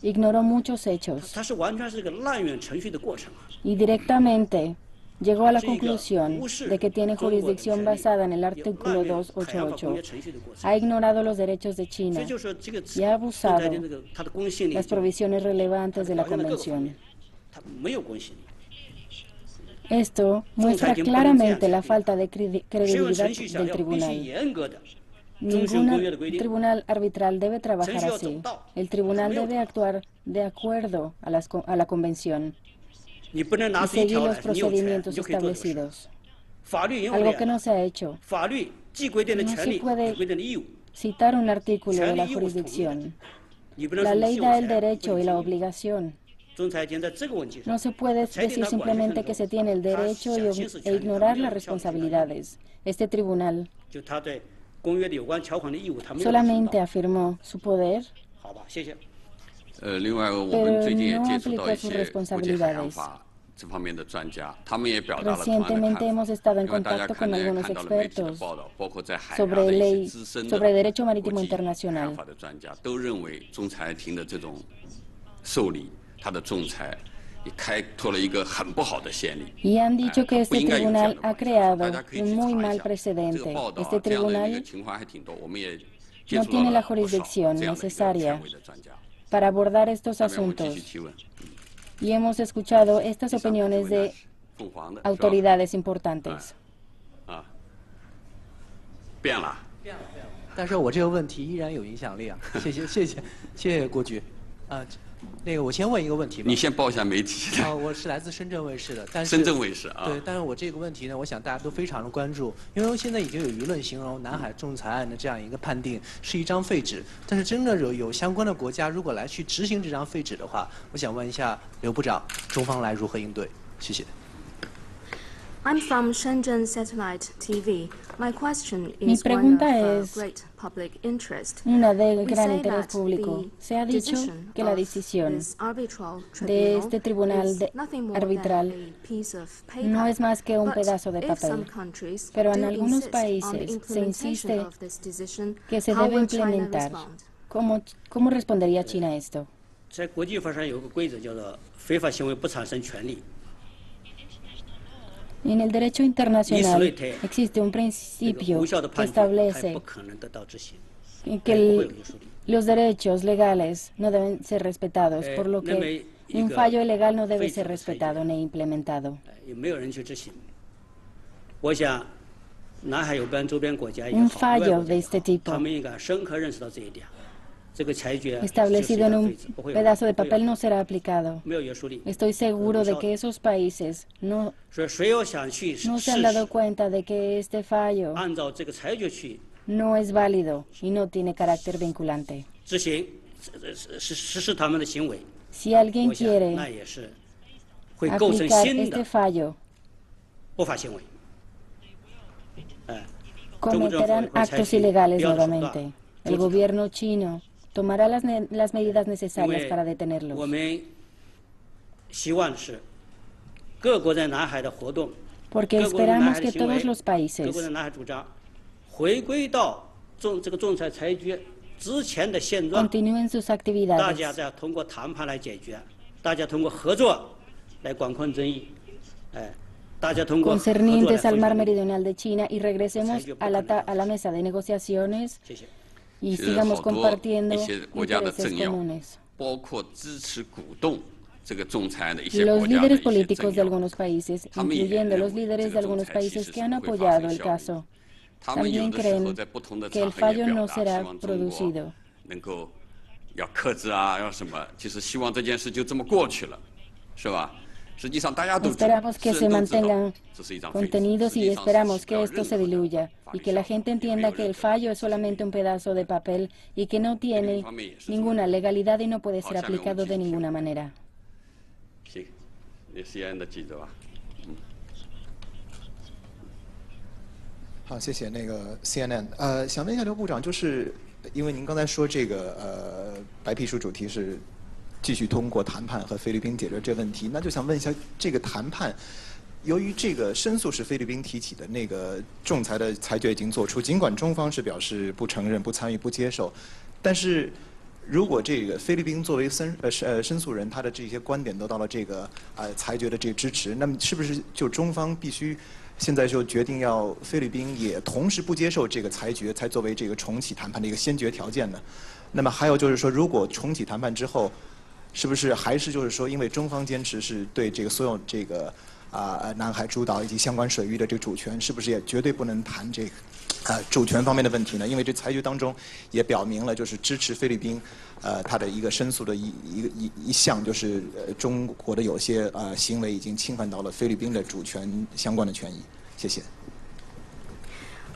ignoró muchos hechos y directamente llegó a la conclusión de que tiene jurisdicción basada en el artículo 288. Ha ignorado los derechos de China y ha abusado las provisiones relevantes de la Convención. Esto muestra claramente la falta de credibilidad del tribunal. Ningún tribunal arbitral debe trabajar así. El tribunal debe actuar de acuerdo a la Convención y seguir los procedimientos establecidos. Algo que no se ha hecho. No se puede citar un artículo de la jurisdicción. La ley da el derecho y la obligación. No se puede decir simplemente que se tiene el derecho e ignorar las responsabilidades. Este tribunal solamente afirmó su poder, pero no aplicó sus responsabilidades. Recientemente hemos estado en contacto con algunos expertos sobre derecho marítimo internacional. Y han dicho que este tribunal ha creado un muy mal precedente. Este tribunal no tiene la jurisdicción necesaria para abordar estos asuntos. Y hemos escuchado estas opiniones de autoridades importantes. 但是我这个问题依然有影响力啊！谢谢郭局。那个我先问一个问题吧。你先报一下媒体。我是来自深圳卫视的，但是深圳卫视啊。对，但是我这个问题呢，我想大家都非常的关注，因为现在已经有舆论形容南海仲裁案的这样一个判定是一张废纸，但是真的有相关的国家如果来去执行这张废纸的话，我想问一下刘部长，中方来如何应对？谢谢。 I'm from Shenzhen Satellite TV. My question Mi is one pregunta of es great public interest. una de We gran say interés that público. the Se ha dicho decision que la of decisión this arbitral de tribunal este tribunal is nothing more arbitral than a piece of paper. no es más que un But pedazo de if some papel. countries Pero en do algunos insist on the países se implementation insiste of this decision, que se how debe will China implementar. respond? ¿Cómo respondería China a esto? 在国际法上有个规则叫做非法行为不产生权利。 En el derecho internacional existe un principio que establece que los derechos legales no deben ser respetados, por lo que un fallo ilegal no debe ser respetado ni implementado. Un fallo de este tipo, establecido en un pedazo de papel, no será aplicado. Estoy seguro de que esos países no se han dado cuenta de que este fallo no es válido y no tiene carácter vinculante. Si alguien quiere aplicar este fallo, cometerán actos ilegales nuevamente. El gobierno chino tomará las medidas necesarias para detenerlos. Porque esperamos que todos los países continúen sus actividades concernientes al mar meridional de China y regresemos a la mesa de negociaciones y sigamos compartiendo intereses comunes. Los líderes políticos de algunos países, incluyendo los líderes de algunos países que han apoyado el caso, también creen que el fallo no será producido. Esperamos que se mantengan contenidos y esperamos que esto se diluya y que la gente entienda que el fallo es solamente un pedazo de papel y que no tiene ninguna legalidad y no puede ser aplicado de ninguna manera. 好，谢谢那个 CNN。想问一下刘部长，就是因为您刚才说这个白皮书主题是继续通过谈判和菲律宾解决这问题，那就想问一下，这个谈判，由于这个申诉是菲律宾提起的，那个仲裁的裁决已经做出，尽管中方是表示不承认、不参与、不接受，但是如果这个菲律宾作为申诉人，他的这些观点得到了这个裁决的这个支持，那么是不是就中方必须现在就决定要菲律宾也同时不接受这个裁决，才作为这个重启谈判的一个先决条件呢？那么还有就是说，如果重启谈判之后，是不是还是就是说，因为中方坚持是对这个所有这个南海诸岛以及相关水域的这个主权，是不是也绝对不能谈这个主权方面的问题呢？因为这裁决当中也表明了，就是支持菲律宾他的一个申诉的一项，就是中国的有些行为已经侵犯到了菲律宾的主权相关的权益。谢谢。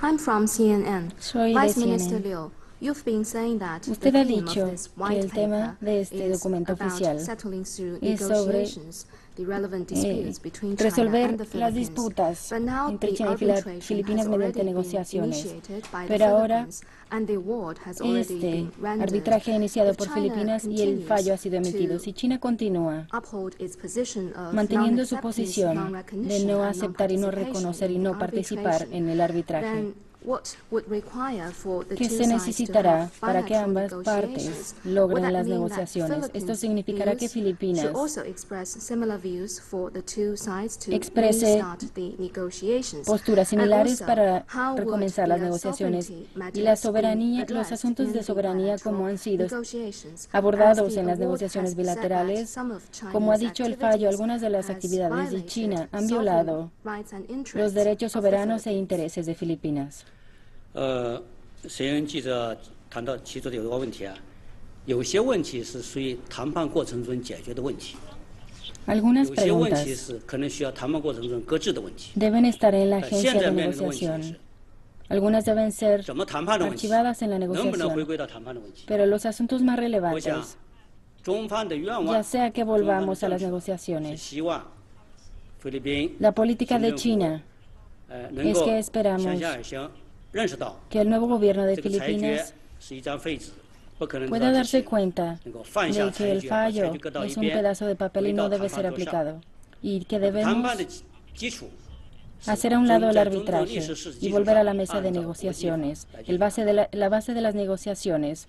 I'm from CNN. Soy Vice de Minister CNN. Liu, you've been saying that the Usted ha theme of dicho this que white el tema paper de este is documento about oficial settling through es sobre negotiations the relevant disputes between China resolver and the las Philippines. disputas But now entre the China y arbitration Filipinas has mediante already been negociaciones. initiated by the Pero ahora Philippines, and the award has already este been rendered. arbitraje iniciado If por China Filipinas y el fallo ha sido emitido. Si China continúa uphold its position of manteniendo su non-acceptance, posición de non-recognition, no and aceptar y no non-participation reconocer y in no participar arbitration, en el arbitraje, then what would require for the ¿qué two se sides to necesitará have para que bilateral ambas partes negotiations? logren Would that las mean that negociaciones? Esto Philippines significará que views Filipinas should also express similar views for the two sides to exprese restart the negotiations. posturas And similares also, para how would recomenzar las the negociaciones sovereignty y la matters soberanía, be los addressed asuntos in de the soberanía como han sido negotiations, abordados as the en las award negociaciones has set that bilaterales. some of Como ha Chinese dicho el fallo, activities algunas de las has actividades de violated China han sovereign violado rights and los interests derechos of the soberanos e Philippines. intereses de Filipinas. CNN 记者提出的有个问题啊，有些问题是属于谈判过程中解决的问题， Algunas 有些问题 preguntas 是可能需要谈判过程中搁置的问题。 deben estar en la 现 agencia 在 de 面临的问题 negociación. 是 Algunas deben ser 怎么谈判的问题， archivadas en la 能不能回 negociación. 归到谈判的问题？ Pero los asuntos más 我想 relevantes, 中方的愿 ya 望， sea que 中方的 volvamos a 政 las 策是 negociaciones, 希望菲律宾 la política de 政府 China 能 es 够 que 相 esperamos 向而行，认识到 que el nuevo gobierno de 这个裁决 Filipinas 是一张废纸，不可能得 pueda 到执 darse 行， cuenta 能够放下 de 裁 que el 决，把裁 fallo 决搁到一 es un 边， pedazo de papel y 回 no 到 debe 谈 ser 判桌上。 aplicado, y que 谈 debemos 判的基础 hacer a un lado el 在中国历 arbitraje 史事实 y 基础 volver a 上 la mesa de 按照国际法 negociaciones. 来进 La base de las negociaciones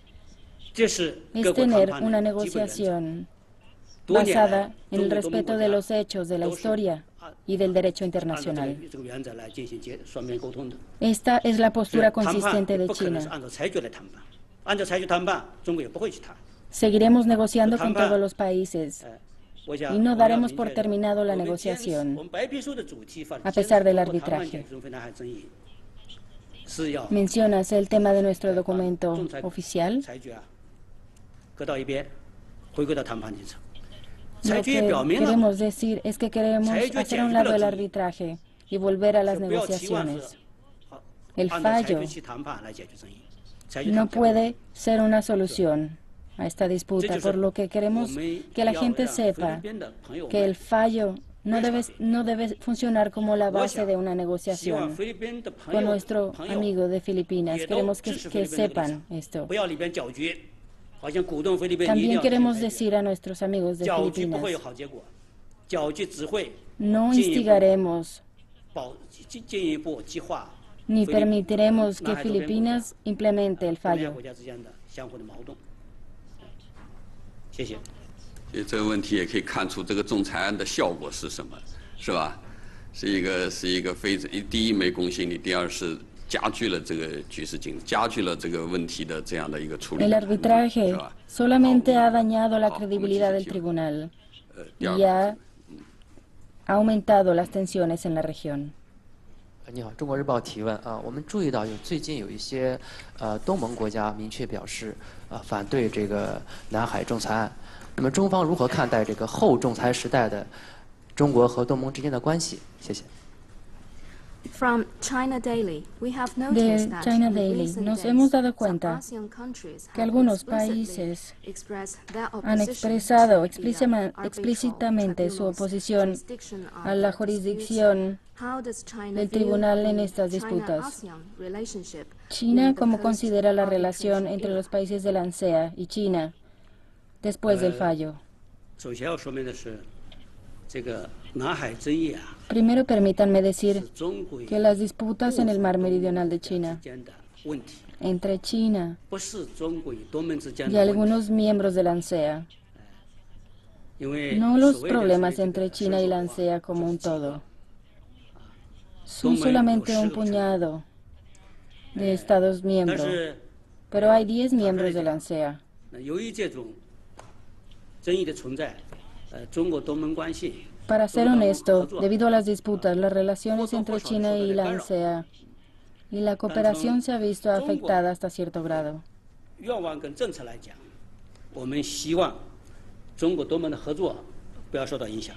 这是 es 各国谈 tener 判 una 的基本原则。 negociación 多年来 basada en 中 el 国东盟 respeto 国 de 家 los hechos, de la 都是 historia 按 y del derecho 按照 internacional. 这个原则来进行双边沟通的。 Esta es la 是 postura 谈判 consistente de 不可能是 China. 按照裁决来谈判，按照裁决谈判，中国也不会去谈。 Seguiremos negociando con 谈判 todos los países 我想 y no 我们要 daremos 明 por 确地 terminado la 我们坚持 negociación 我们白皮书的主题法 a pesar del 坚持通过谈判 arbitraje. 解决中非南海争议，是要 Mencionas el tema de nuestro documento 仲裁 oficial. 裁决啊搁到一边，回归到谈判进程。 Lo 裁决也 que 表明了， queremos decir es que queremos 裁决 hacer 解 a un 决 lado 了 el 争议， arbitraje y volver a las 不要期望是 negociaciones. El 按照裁 fallo 决去谈判来解决争议。裁决 no 谈判 puede ser una solución a esta 这 disputa, 就是 por lo que 我 queremos 们 que la 要 gente 让菲律 sepa 宾的朋友 que el 们 fallo no debe funcionar como la 我 base 想 de una 希望 negociación. 菲律宾的朋 Con 友 nuestro 朋友 amigo de Filipinas, 也都 queremos 支持 que 菲律宾的立 sepan 场， esto. 不要里边搅局，好像鼓动菲律宾一定 También 要 queremos 解决 decir a nuestros amigos de 搅局不 Filipinas, 会有好结果，搅局只会 no 进一步 instigaremos 进一步激化 ni 菲律宾 permitiremos que 南海周边国家 Filipinas implemente el 东南亚 fallo. 国家之间的相互的矛盾。谢谢。所以这个问题也可以看出这个仲裁案的效果是什么，是吧？是一个第一没公信力，第二是加剧了这个局势紧，加剧了这个问题的这样的一个处理。El arbitraje solamente ha dañado la credibilidad del tribunal y ha aumentado las tensiones en la región. 你好，中国日报提问啊，我们注意到最近有一些东盟国家明确表示反对这个南海仲裁案。那么中方如何看待这个后仲裁时代的中国和东盟之间的关系？谢谢。From China Daily, we have De noticed that China in Daily recent nos days, hemos dado some cuenta ASEAN countries que have algunos explicitly países expressed their han opposition expresado to the explícitamente su arbitral oposición jurisdiction of a la the jurisdicción disputes. How does China del view tribunal en the estas disputas. China-ASEAN relationship China, in the ¿cómo considera la post-arbitration relación entre era? los países de la ANSEA y China después del fallo? 首先要说明的是，这个南海争议啊， Primero permítanme decir 中国 que las disputas en el mar meridional de China 之间的问题， entre China 不是中国与东盟之间 y 的问题， algunos miembros de la ANSEA, 因为 no los 所谓的 problemas 这个 entre China y la 伸手啊 ANSEA como un 就是几个 todo. Son solamente un puñado de Estados 但 miembros, 是 pero hay 10 miembros de la ANSEA. 由于这种争议的存在，中国东盟关系 Para ser honesto, debido a las disputas, las relaciones entre China y la ANSEA y la cooperación se ha visto afectada hasta cierto grado. 愿望跟政策来讲，我们希望中国东盟的合作不要受到影响。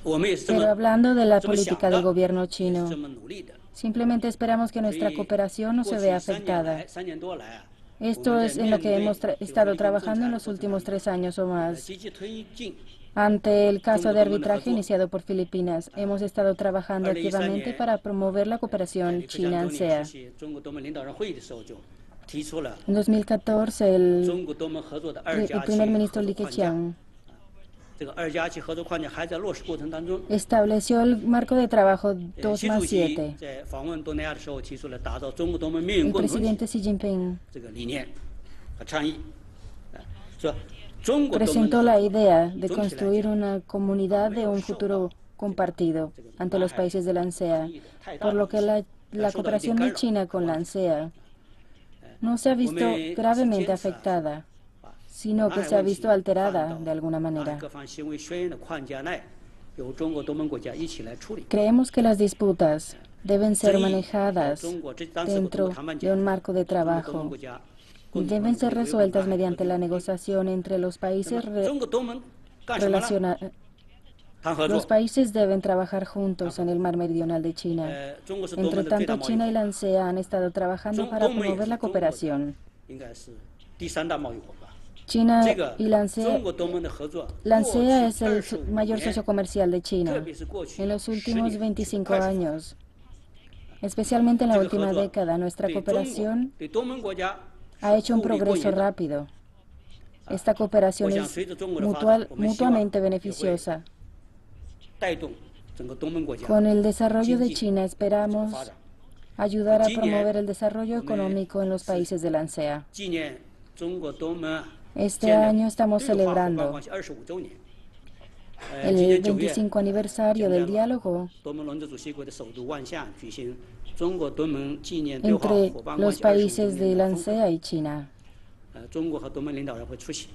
我们也是这么 Pero hablando de la 这么想 política 的 del gobierno chino, 这么努力的。 simplemente esperamos que nuestra cooperación no se vea afectada. 3年多来啊， Esto es en lo que hemos estado trabajando en los últimos 3 años o más. 积极推进 Ante el caso de arbitraje iniciado por Filipinas, hemos estado trabajando activamente para promover la cooperación 李克强总理 China-ANSEA. 出席中国东盟领导人会议的时候就提出了 En 2014, 中国东盟合作的 el 2+7 primer ministro 合 Li 作框架。 Keqiang 这个2+7合作框架还在落实过程当中。 estableció el marco de trabajo 习主席 2+7. 在访问东南亚的时候提出了打造中国东盟命运 El 共同体 presidente Xi Jinping 这个理念和倡议，说中国东盟 presentó 的 la 合作 idea de 总体来 construir una comunidad de un futuro compartido ante los países de la ANSEA, por lo que la cooperación de China con la ANSEA no se ha visto gravemente afectada, sino que se ha visto alterada de alguna 南海 manera. 各方行为宣言的框架内，由中国东盟国家一起来处理。 Creemos que las disputas deben ser manejadas dentro de un marco de trabajo y deben ser resueltas mediante la negociación entre los países 中国东盟干什么呢？ relacionados. 谈合 Los 作。 países deben trabajar juntos en el mar meridional de China. 中国是东 Entre 盟的最大 tanto, 贸易 China y 伙 la 伴， ANSEA han estado trabajando para promover la cooperación. 应该是第3大贸易伙伴。 China 这个 y la 中 ANSEA, 国东盟的合作， la 过去 ANSEA es el 25 mayor 年 socio comercial de 特 China 别是过去 en los 10 últimos 年 25 开始 años. Especialmente en la 这个 última 合作 década, nuestra 对中国 cooperación 对东盟国家 ha hecho un 互利共 progreso 赢的。 rápido. Esta cooperación 我想 es 随着中国的发展，我们希望 mutuamente 也会 beneficiosa. 带动整个东盟国家 Con el desarrollo de 经济 China 发 esperamos 展。 ayudar a 今年 promover el desarrollo económico en los países de la ANSEA. 纪念中国东盟 Este 建立 año estamos 对话伙伴 celebrando 关系25周年。今 el 年9月， 25 aniversario del diálogo 东盟轮值主席国的首都万象举行中国东盟纪念对话 entre 伙伴关 los 系25周 países 年 de la 的峰会。 ANSEA y China. 中国和东盟领导人会出席。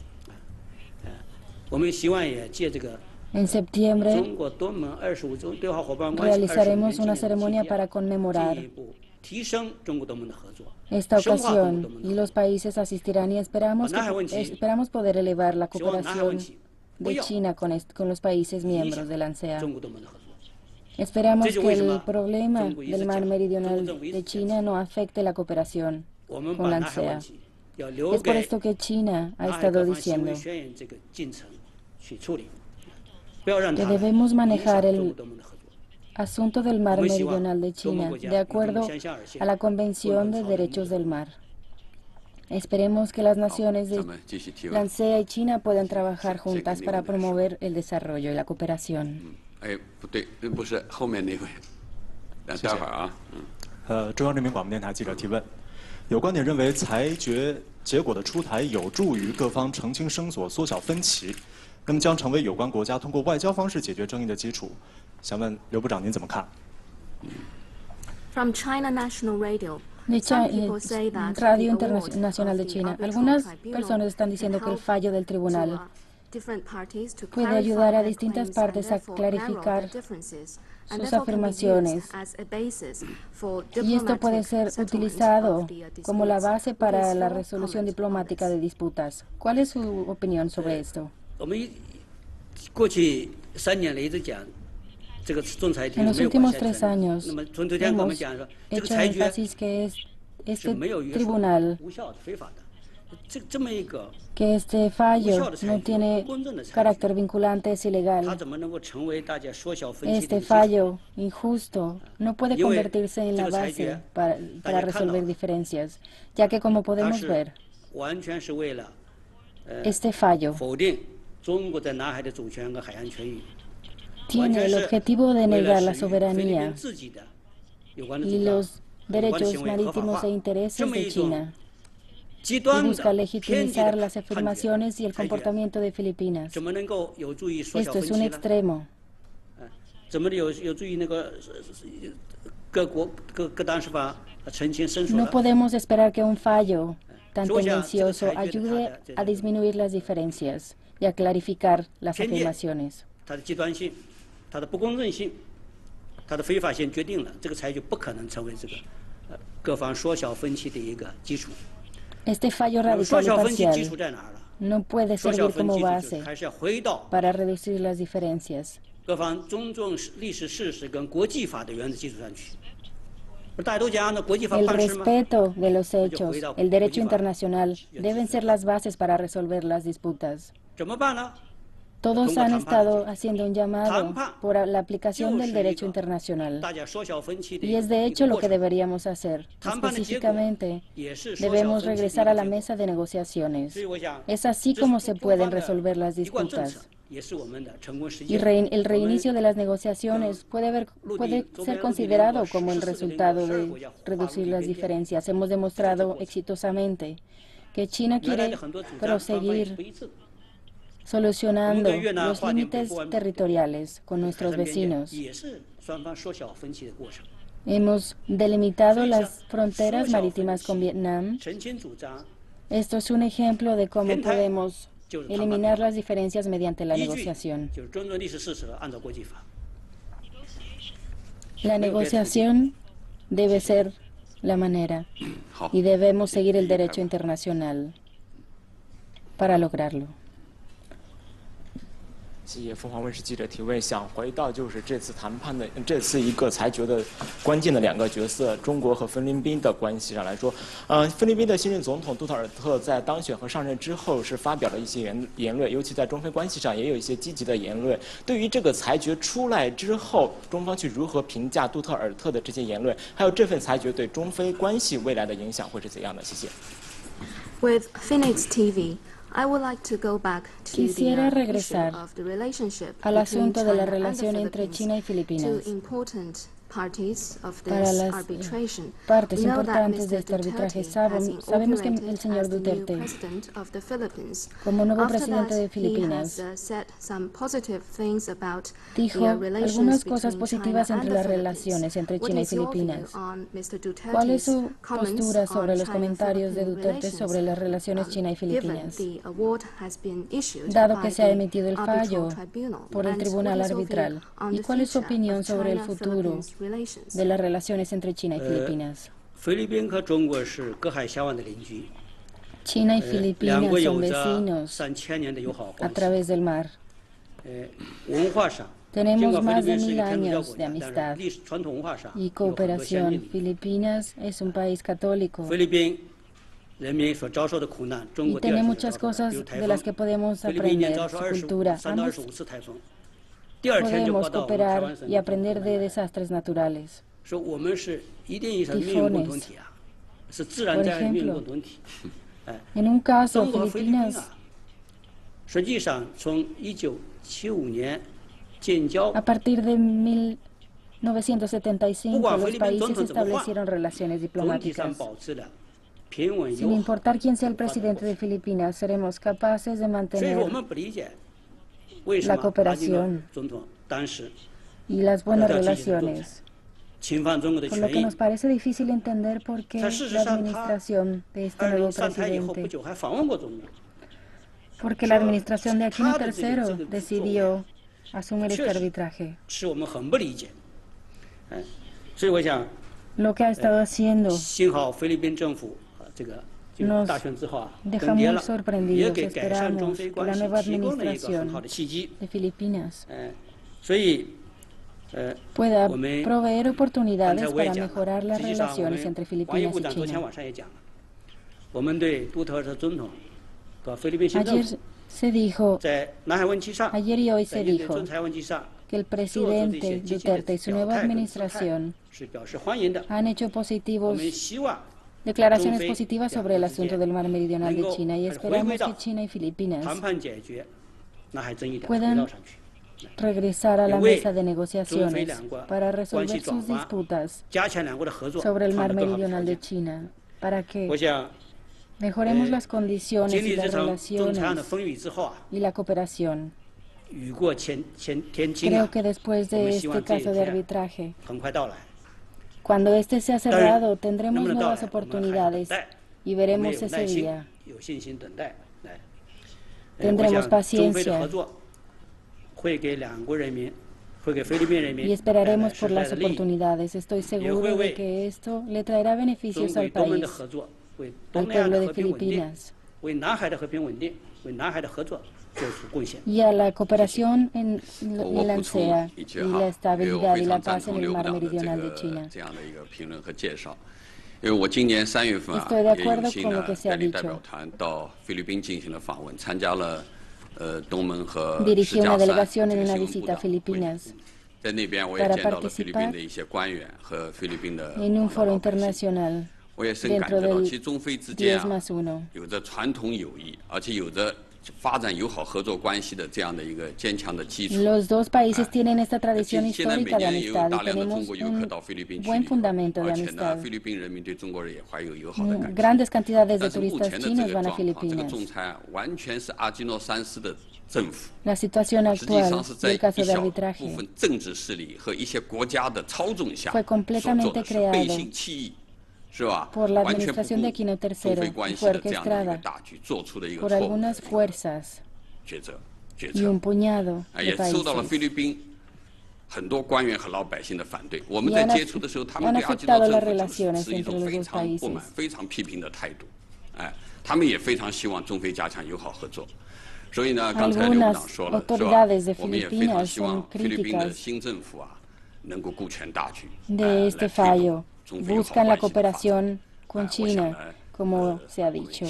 我们希望也借这个 En septiembre 中国东盟25周对话伙伴关系25 realizaremos 周 una 年的期 ceremonia 间 para 进 conmemorar 一步提升中国东盟的合作， esta 深化中国东 ocasión 盟的 y los países asistirán y esperamos, Nada, buen chico. esperamos poder elevar la 希望南海问 cooperación 题不 de 要 China con los países 影 miembros 响 de la ANSEA. 中国东盟的合作。 Esperamos 这就 que 为什 el 么 problema 中国一直 del mar 讲 meridional 中国政府一直 de 讲 China no afecte la cooperación 我们 con 把 la 南海问 ANSEA. 题要留 Es por 给 esto que China ha 南海 estado 各方行为 diciendo 宣言这个进程去处理，不要让 que 它 debemos 影响 manejar 中国 el 东盟的合作。 asunto del mar Muy siwa, meridional de tomo China, goya, de acuerdo tomo xian xian a la Convención de Derechos del Mar. Esperemos que las naciones de 咱们继续提 la 问。 ANSEA y China puedan trabajar Sí, juntas sí, para sí. promover el desarrollo y la cooperación. 哎，不对，不是后面那位，待会儿啊，中央人民广播电台记者提问：有观点认为，裁决结果的出台有助于各方澄清声索、缩小分歧，那么将成为有关国家通过外交方式解决争议的基础。想问刘部长您怎么看？ From China National Radio. De Some people say that Radio the award Internacional de of the China. arbitral Algunas tribunal personas están diciendo que el fallo del tribunal to, different parties to puede clarify ayudar a their distintas claims and partes a therefore narrow clarificar their differences, and sus therefore can be used afirmaciones. as a basis for Y esto puede diplomatic ser settlement utilizado of the como la disputes. base What para is la your resolución comment on diplomática this? de disputas. ¿Cuál es su opinión sobre esto? 我们过去3年来一直讲，这个仲裁庭 En 没 los 有管 últimos 辖 3 权。 años 那么从昨天跟我们 hemos 讲说，这个 hecho 裁决 énfasis que 是 este 没有约束、 tribunal, 无效的、非法的。这么一个 que este fallo no tiene carácter vinculante, es 它 ilegal. 怎么能够成为大家缩小分歧的 Este 基础？ fallo injusto no puede 因为 convertirse en la 这个裁 base 决 para 大家看到 resolver diferencias, ya que como 它 podemos 是 ver, 完全是为了 este fallo 否定中国在南海的主权和海洋权益， tiene el objetivo de 为了 negar la 使菲律宾 soberanía 自己的有关的 y 主张 los 有关的 derechos 行为合法 marítimos 化 e，intereses 这么 de 一种 China 极 y 端 busca 的偏激 legitimizar 的 las 判决， afirmaciones y el 裁决 comportamiento de Filipinas. 怎么能够有助于缩小 Esto 分 es 歧 un 呢？ extremo. 怎么有助于那个各当事方澄清申诉 No 呢？ podemos esperar que un fallo tan 所以我想这个 tendencioso 裁决的 ayude 它的 a disminuir las diferencias y a clarificar las 偏见 afirmaciones. 它的极端性、它的不公正性、它的非法性决定了这个裁决不可能成为这个各方缩小分歧的一个基础。 Este fallo 那么 radical 缩 y 小分歧基 parcial 础在哪儿了？ no puede 缩小 servir 分 como 歧就是 base 还是要回到 para reducir las diferencias. 各方尊重历史事实跟国际法的原则基础上去。大家都讲那国际法 El 办事吗？ respeto de los 那就 hechos, 回到 el 国 derecho 际法 internacional deben ser las bases para resolver las disputas. 怎么办呢？ Todos 通过 han 谈判 estado haciendo un llamado 谈判 por la aplicación 就 del 是一 derecho 个 internacional. 大家缩小分歧的 Y 一 es de 个 hecho lo 过 que 程。 deberíamos hacer. 谈判的结果 Específicamente, 也是缩小 debemos 分歧的一 regresar 个 a la 结果。 mesa de negociaciones. 所以我想， Es así 这 como 是 se 中 pueden 方的 resolver las 一贯政 disputas. 策，也是我们的成功实 Y 践。 el reinicio de las negociaciones puede ser considerado como el resultado de reducir las diferencias. Hemos demostrado exitosamente que China 原来 quiere 的很多主张方法也是 proseguir 不一致的。 solucionando 我们跟越南 los 划定 límites 不完 territoriales con 海 nuestros 上边界 vecinos. 也是双方缩小分歧的过程。 Hemos delimitado Sí, las sí. fronteras Social marítimas con friendship. Vietnam. 澄清主张 Esto es un ejemplo de cómo Gente, podemos 就是谈判 eliminar las diferencias mediante la 依据 negociación. 就是尊重历史事实，按照国际法。 La negociación debe ser la manera 好， y debemos seguir el derecho internacional para lograrlo. 谢谢凤凰卫视记者提问，想回到就是这次谈判的这次一个裁决的关键的2个角色，中国和菲律宾的关系上来说，菲律宾的新任总统杜特尔特在当选和上任之后是发表了一些言论，尤其在中非关系上也有一些积极的言论。对于这个裁决出来之后，中方去如何评价杜特尔特的这些言论，还有这份裁决对中非关系未来的影响会是怎样的？谢谢。 With Phoenix TV, I would like to go back to Quisiera the regresar issue of the relationship al between asunto de la China and the relación entre Philippines, China y Filipinas. two important parties of Para this las arbitration. partes We know that importantes de Mr. este arbitraje. Duterte has Sabemos que el inaugurated señor as the new Duterte, president of the Philippines. como nuevo After presidente that, de Filipinas, he has said some positive things about dijo the relations algunas cosas between positivas China entre and las the relaciones entre Philippines. China y What is your view Filipinas. on Mr. Duterte's ¿Cuál es su comments postura sobre on los comentarios de China-Philippine Duterte sobre las relaciones China y given Filipinas? the award has been issued Dado by que se ha the emitido el arbitral fallo tribunal? por el And Tribunal what is your view Arbitral, on ¿y the cuál es su future opinión of sobre el futuro China-Philippines relations? de las relaciones entre China y Filipinas? 菲律宾和中国是隔海相望的邻居， China y 两 Filipinas 国 son 有着 vecinos 3000年的友好 a 关系。 través del mar. 文化上， Tenemos 尽管菲 más 律 de 宾是一 1000 个天主教 años 国 de 家，但 amistad 是历史传统文化上 y 有很多先 cooperación. 进的。 Filipinas es un país católico 菲律宾人民所遭受的苦难，中 y 国第二 tiene 次 muchas 遭受 cosas 比如台 de las 风 que podemos 菲律宾一年 aprender, 遭受 su cultura. 3到 Ambos 25次台风，第二天就报 podemos 道我们台湾 cooperar 省 y aprender de desastres naturales. 说我们是一定意义上的命运共同体啊，是自然灾害命运共同体。哎， En un caso, 中国和菲律宾 Filipinas 啊，实际上从1975年建交 a partir de 1975, 不管菲 los 律宾总 países 统怎么换， establecieron relaciones 总体上 diplomáticas. 保持了平稳 Sin 友好。 importar quién sea el presidente de Filipinas, seremos capaces de 所以说我 mantener 们不理解为什 la 么马英九 cooperación 总统当时 y las buenas relaciones. Por lo que nos parece difícil entender por qué la administración de este nuevo presidente, porque la administración de Aquino III decidió asumir este arbitraje. Lo que ha estado haciendo nos deja muy sorprendidos. Esperamos que la nueva administración de Filipinas pueda proveer oportunidades para mejorar las relaciones entre Filipinas y China. Ayer y hoy se dijo que el presidente Duterte y su nueva administración han hecho declaraciones positivas sobre el asunto del mar meridional de China, y esperamos que China y Filipinas puedan regresar a la mesa de negociaciones para resolver sus disputas sobre el mar meridional de China, para que mejoremos las condiciones y las relaciones y la cooperación. Creo que después de este caso de arbitraje, cuando este sea cerrado, tendremos nuevas oportunidades y veremos ese día. Tendremos paciencia y esperaremos por las oportunidades. Estoy seguro de que esto le traerá beneficios al país, al pueblo de Filipinas y a la cooperación en la ANSEA y la estabilidad y la paz en el mar meridional de China. Estoy de acuerdo con lo que se ha dicho. Dirigí una delegación en una visita a Filipinas para participar en un foro internacional dentro del 10+1. Los dos países tienen esta tradición histórica de amistad y tenemos un buen fundamento de amistad. Grandes cantidades de turistas chinos van a Filipinas. La situación actual del caso de arbitraje fue completamente creado por la administración de Aquino III y fue orquestada por algunas fuerzas y un puñado de países. Y han afectado las relaciones entre los dos países. Algunas autoridades de Filipinas son críticas de este fallo. Buscan la cooperación con China, como se ha dicho.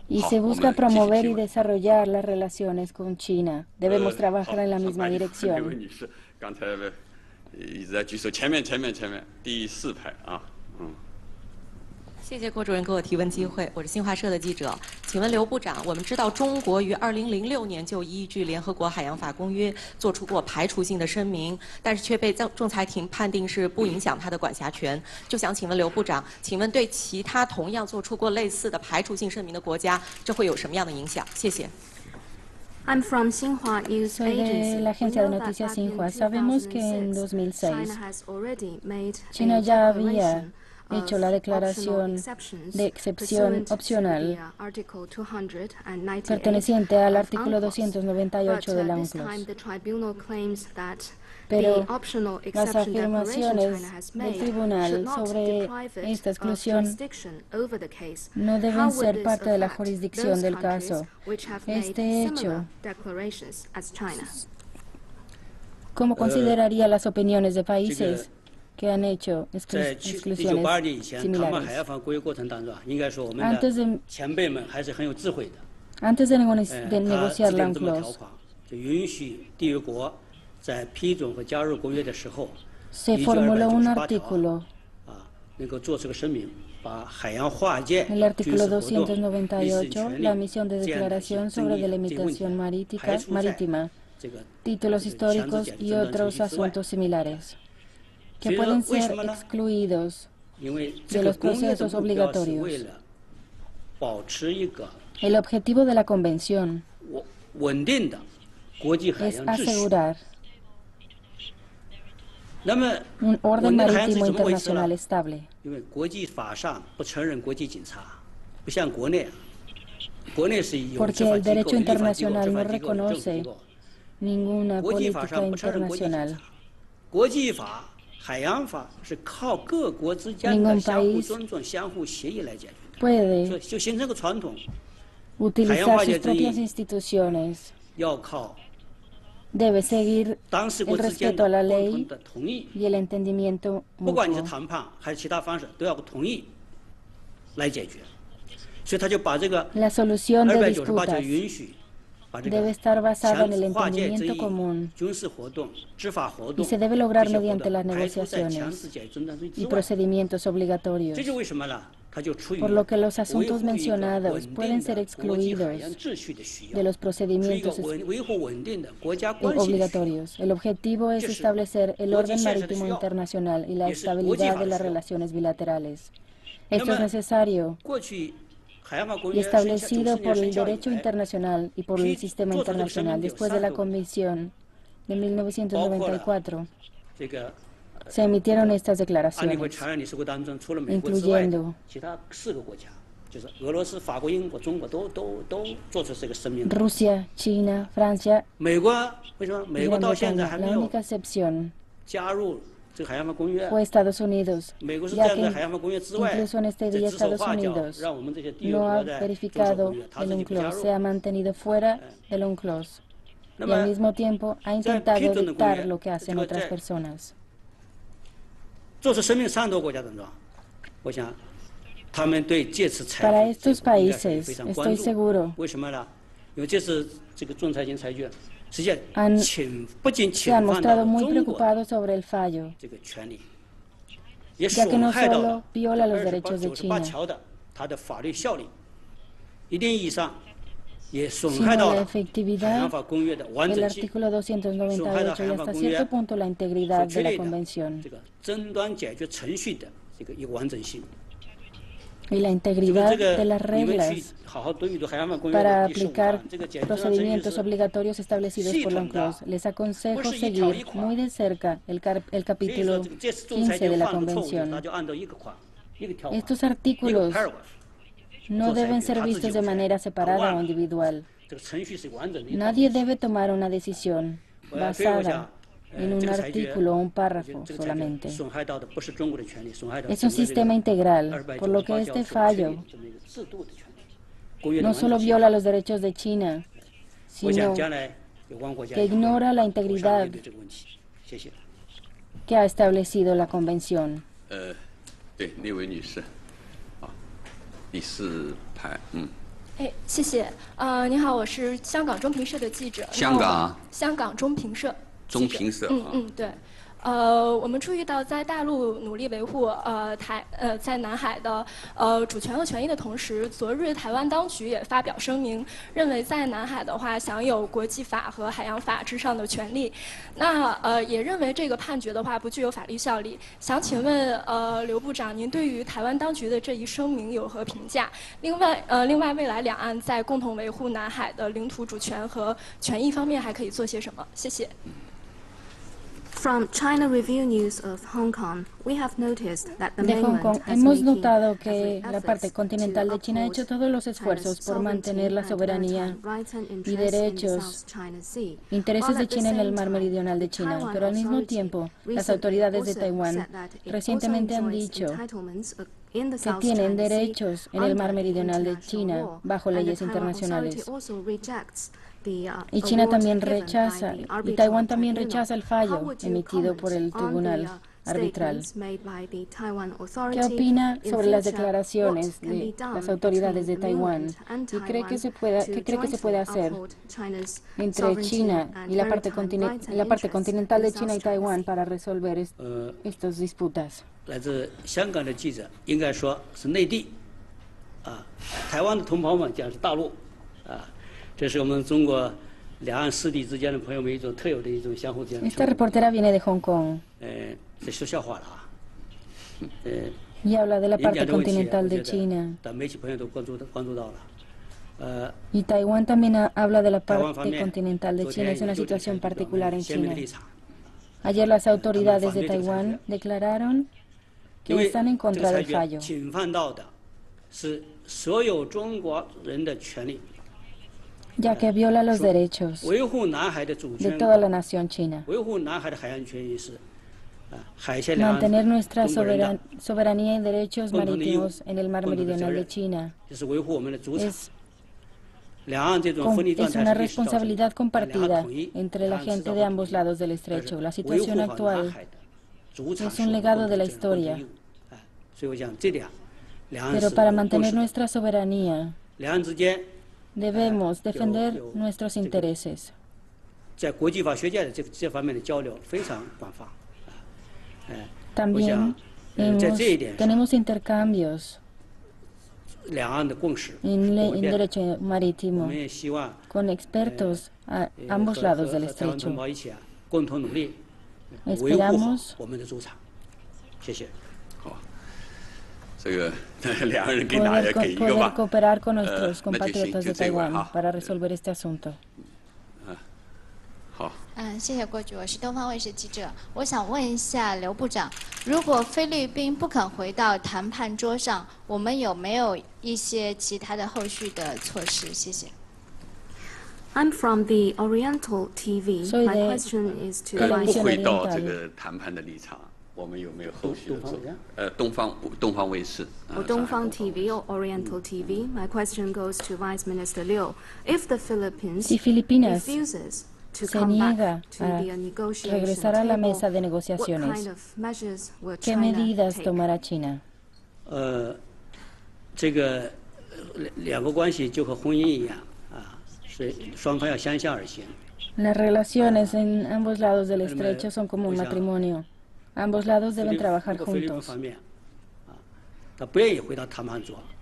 Y se busca promover y desarrollar las relaciones con China. Debemos trabajar en la misma dirección. 谢谢郭主任给我提问机会，我是新华社的记者。请问刘部长，我们知道中国于2006年就依据联合国海洋法公约做出过排除性的声明，但是却被仲裁庭判定是不影响他的管辖权。就想请问刘部长，请问对其他同样做出过类似的排除性声明的国家，这会有什么样的影响？谢谢。 I'm from Xinhua News Soy de la agencia de noticias Xinhua. Sabemos que en 2006 China ya había hecho la declaración de excepción opcional perteneciente al artículo 298 del UNCLOS. Pero las afirmaciones del tribunal sobre esta exclusión no deben ser parte de la jurisdicción del caso. Este hecho, ¿cómo consideraría las opiniones de países que han hecho exclusiones similares? Antes de negociar la UNCLOS, se formuló un artículo, el artículo 298, la misión de declaración sobre delimitación marítima, títulos históricos y otros asuntos similares, que pueden ser excluidos de los procesos obligatorios. El objetivo de la Convención es asegurar un orden marítimo internacional estable. 因为国际法上不承认国际警察，不像国内，国内是有执 Porque 法 el 机构、 derecho 立法机构、 internacional 执 no 法机构、政府机 reconoce 构。 ninguna 国际法 política 上不承认国际警 internacional. 察，国际法、海洋法是靠各国之间 Ningún 的相互 país 尊重、相互协议来解决的， puede 所以就形成个传统， utilizar sus propias instituciones. 要靠 Debe seguir 当事 el 国之间 respeto 的 a la 共 ley 同的同意， y el entendimiento 不管你是 mutuo. 谈判还是其他方式，都要同意来解决。所以他就把这个 La solución de 298 disputas 条允许把这个 debe estar basada en el 划界争 entendimiento 议、 común 军事活动、执法活 y 动 se debe lograr 这些活 mediante 动 las 排除在强制 negociaciones 解决争端之 y 外。 procedimientos obligatorios, 这就为什么呢？他就出于 por lo que los 维 asuntos 护一个 mencionados 稳 pueden 定 ser 的国际海 excluidos 洋秩序的需 de 要， los 出于一个 procedimientos 维护稳定的国家关系的需要。 obligatorios. El objetivo es 这是 establecer el 国际 orden 现实的 marítimo 需要， internacional y la 也是国际 estabilidad 法 de 的 las 需要。 relaciones bilaterales. 那 Esto es 么 necesario 过去海洋法公 y 约生效 establecido 90 por 年 el 生效以 derecho 来， internacional y por el sistema做出这个声明 internacional 有 después de 3 la 个文， Convención de 1994. 这个 Se emitieron estas 安理会 declaraciones, 常任理事国当中，除了美国之外， incluyendo 其他4个国家，就是俄罗斯、法国、英国、中国都做出这个声明。 Rusia, China, Francia 美国为什么？ y 美国 Gran 到现在 Bretaña. 还 La 没有 única excepción 加入这个海洋法公约。 fue Estados Unidos, 美国是 ya 站 que 在海洋法公约之外， incluso en este 在 día 指手 Estados 画脚， Unidos 让我们这些缔约 no ha 国在遵守 verificado 公约，他 el 自己不加 UNCLOS, 入 se。ha mantenido fuera del UNCLOS 那 y al 么 mismo tiempo ha 在 intentado 批准的公 dictar 约， lo que 这 hacen 个 otras 在 personas. 做出声明3多国家当中，我想他们对这次裁 Para 决 estos 应该是 países, 非常关 estoy 注。 seguro, 为什么呢？因为这次这个仲裁庭裁决，实际上 han 不仅 se 侵 han 犯到 mostrado 了 muy 中国 preocupados sobre el fallo, 这个权利，也 ya que no 损害到 solo 了 viola los derechos de 98 China, 条的它的法律效力，一定意义上也损 sino 害到 la 了海洋 efectividad 法公约的完 el 整性， artículo 298 y hasta cierto punto la integridad 所 de 确 la 立的 Convención 这个争端解决程序的一个完整性。 y la 这 integridad 个 de las 你们去 reglas 好好读一读海洋法公约 para 的第15 aplicar 条，这个解决争端程序 procedimientos 是 obligatorios establecidos por la UNCLOS. Les aconsejo seguir muy de cerca el 所以说 capítulo 这次仲裁 15de 庭 la 犯的错误，那 Convención. 就按照一个款、一个条款、 Estos 一个 artículos paragraph no deben ser vistos de manera separada o individual. 这个程序是完整的。 Nadie debe tomar una decisión 所以我想 basada en un 这个裁决 artículo o un párrafo 这个裁决 solamente. 损害到的不是中国的权利，损害到 Es un sistema integral, por lo que este fallo 这么一个制度的权利。公约的 no 完整 solo 性 viola los derechos de China, 我想 sino 将来有关国家 que ignora la 互相 integridad 面对这个问题。谢谢。 que ha establecido la Convención. 对，那位女士，啊，第4排，哎，谢谢。您好，我是香港中评社的记者。香港。香港中评社。中评社。对。我们注意到，在大陆努力维护在南海的主权和权益的同时，昨日台湾当局也发表声明，认为在南海的话享有国际法和海洋法之上的权利。那也认为这个判决的话不具有法律效力。想请问刘部长，您对于台湾当局的这一声明有何评价？另外未来两岸在共同维护南海的领土主权和权益方面还可以做些什么？谢谢。 From China Review News of Hong Kong, we have noticed that the De Hong mainland Kong, has hemos making notado que every la parte effort continental to de China ha hecho uphold todos los esfuerzos China's por mantener la sovereignty soberanía and rights and y interests in the derechos, South China Sea. intereses While de at the China en el same mar time, meridional de the China, Taiwan pero al mismo Authority tiempo las recently autoridades de also Taiwán said that it recientemente also han enjoys dicho entitlements in the que South tienen China Sea derechos en el mar under meridional de international China law, bajo and the leyes Taiwan internacionales. Authority also rejects the, Y China award también given by rechaza, the y arbitral Taiwán también tribunal. rechaza el How fallo would you emitido por el comment on the, tribunal arbitral. statements made by the Taiwan ¿Qué Authority? opina In sobre las future, declaraciones what can de be done las autoridades de between the Taiwán? mainland and ¿Y cree que Taiwan qué cree que se puede jointly hacer uphold China's entre sovereignty China and y la parte, maritime rights and la parte interests continental in de the China y South China Taiwán Sea? para resolver estas disputas? 来自香港的记者应该说是内地，台湾的同胞们讲是大陆，这是我们中国两岸四地之间的朋友们一种特有的一种相互之间的。 Esta reportera viene de Hong Kong 这说笑话了啊，y habla de la parte continental de China. 但媒体朋友都关注到了。Y Taiwán también habla de la 台湾方 parte 面 continental de 昨 China. 天 Es una 就 situación 表明 particular en 鲜明 China. 的立场， Ayer las autoridades de Taiwán declararon que están en contra del fallo. Ya que viola los derechos de toda la nación china. Mantener nuestra soberanía y derechos marítimos en el mar meridional de China es una responsabilidad compartida entre la gente de ambos lados del estrecho. La situación actual es un legado de la historia. Pero para mantener nuestra soberanía, debemos defender nuestros intereses. También tenemos intercambios en derecho marítimo con expertos a ambos lados del estrecho. Esperamos poder cooperar con nuestros compatriotas de Taiwán para resolver este asunto. 谢谢郭局，我是东方卫视记者。我想问一下刘部长，如果菲律宾不肯回到谈判桌上，我们有没有一些其他的后续的措施？谢谢。I'm from the Oriental TV. My question is to 不回到这个谈判的立场，我们有没有后续的做？东方卫视。东方 TV or Oriental TV. My question goes to Vice Minister Liu. If the Philippines refuses se niega a regresar a la mesa de negociaciones, ¿qué medidas tomará China? 这个两个关系就和婚姻一样所以双方要相向而行。 Las relaciones en ambos lados del estrecho son como un matrimonio. Ambos lados deben trabajar juntos.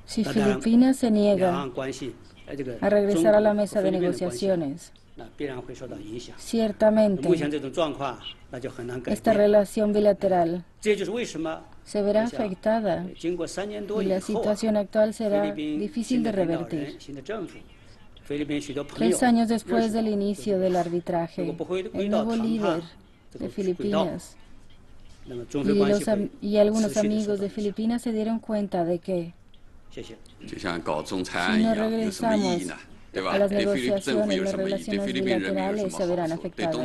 Si Filipinas se niega a regresar a la mesa de negociaciones, ciertamente esta relación bilateral se verá afectada y la situación actual será difícil de revertir. 3 años después del inicio del arbitraje, el nuevo líder de Filipinas y algunos amigos de Filipinas se dieron cuenta de que si no regresamos a las negociaciones, las relaciones bilaterales se verán afectadas.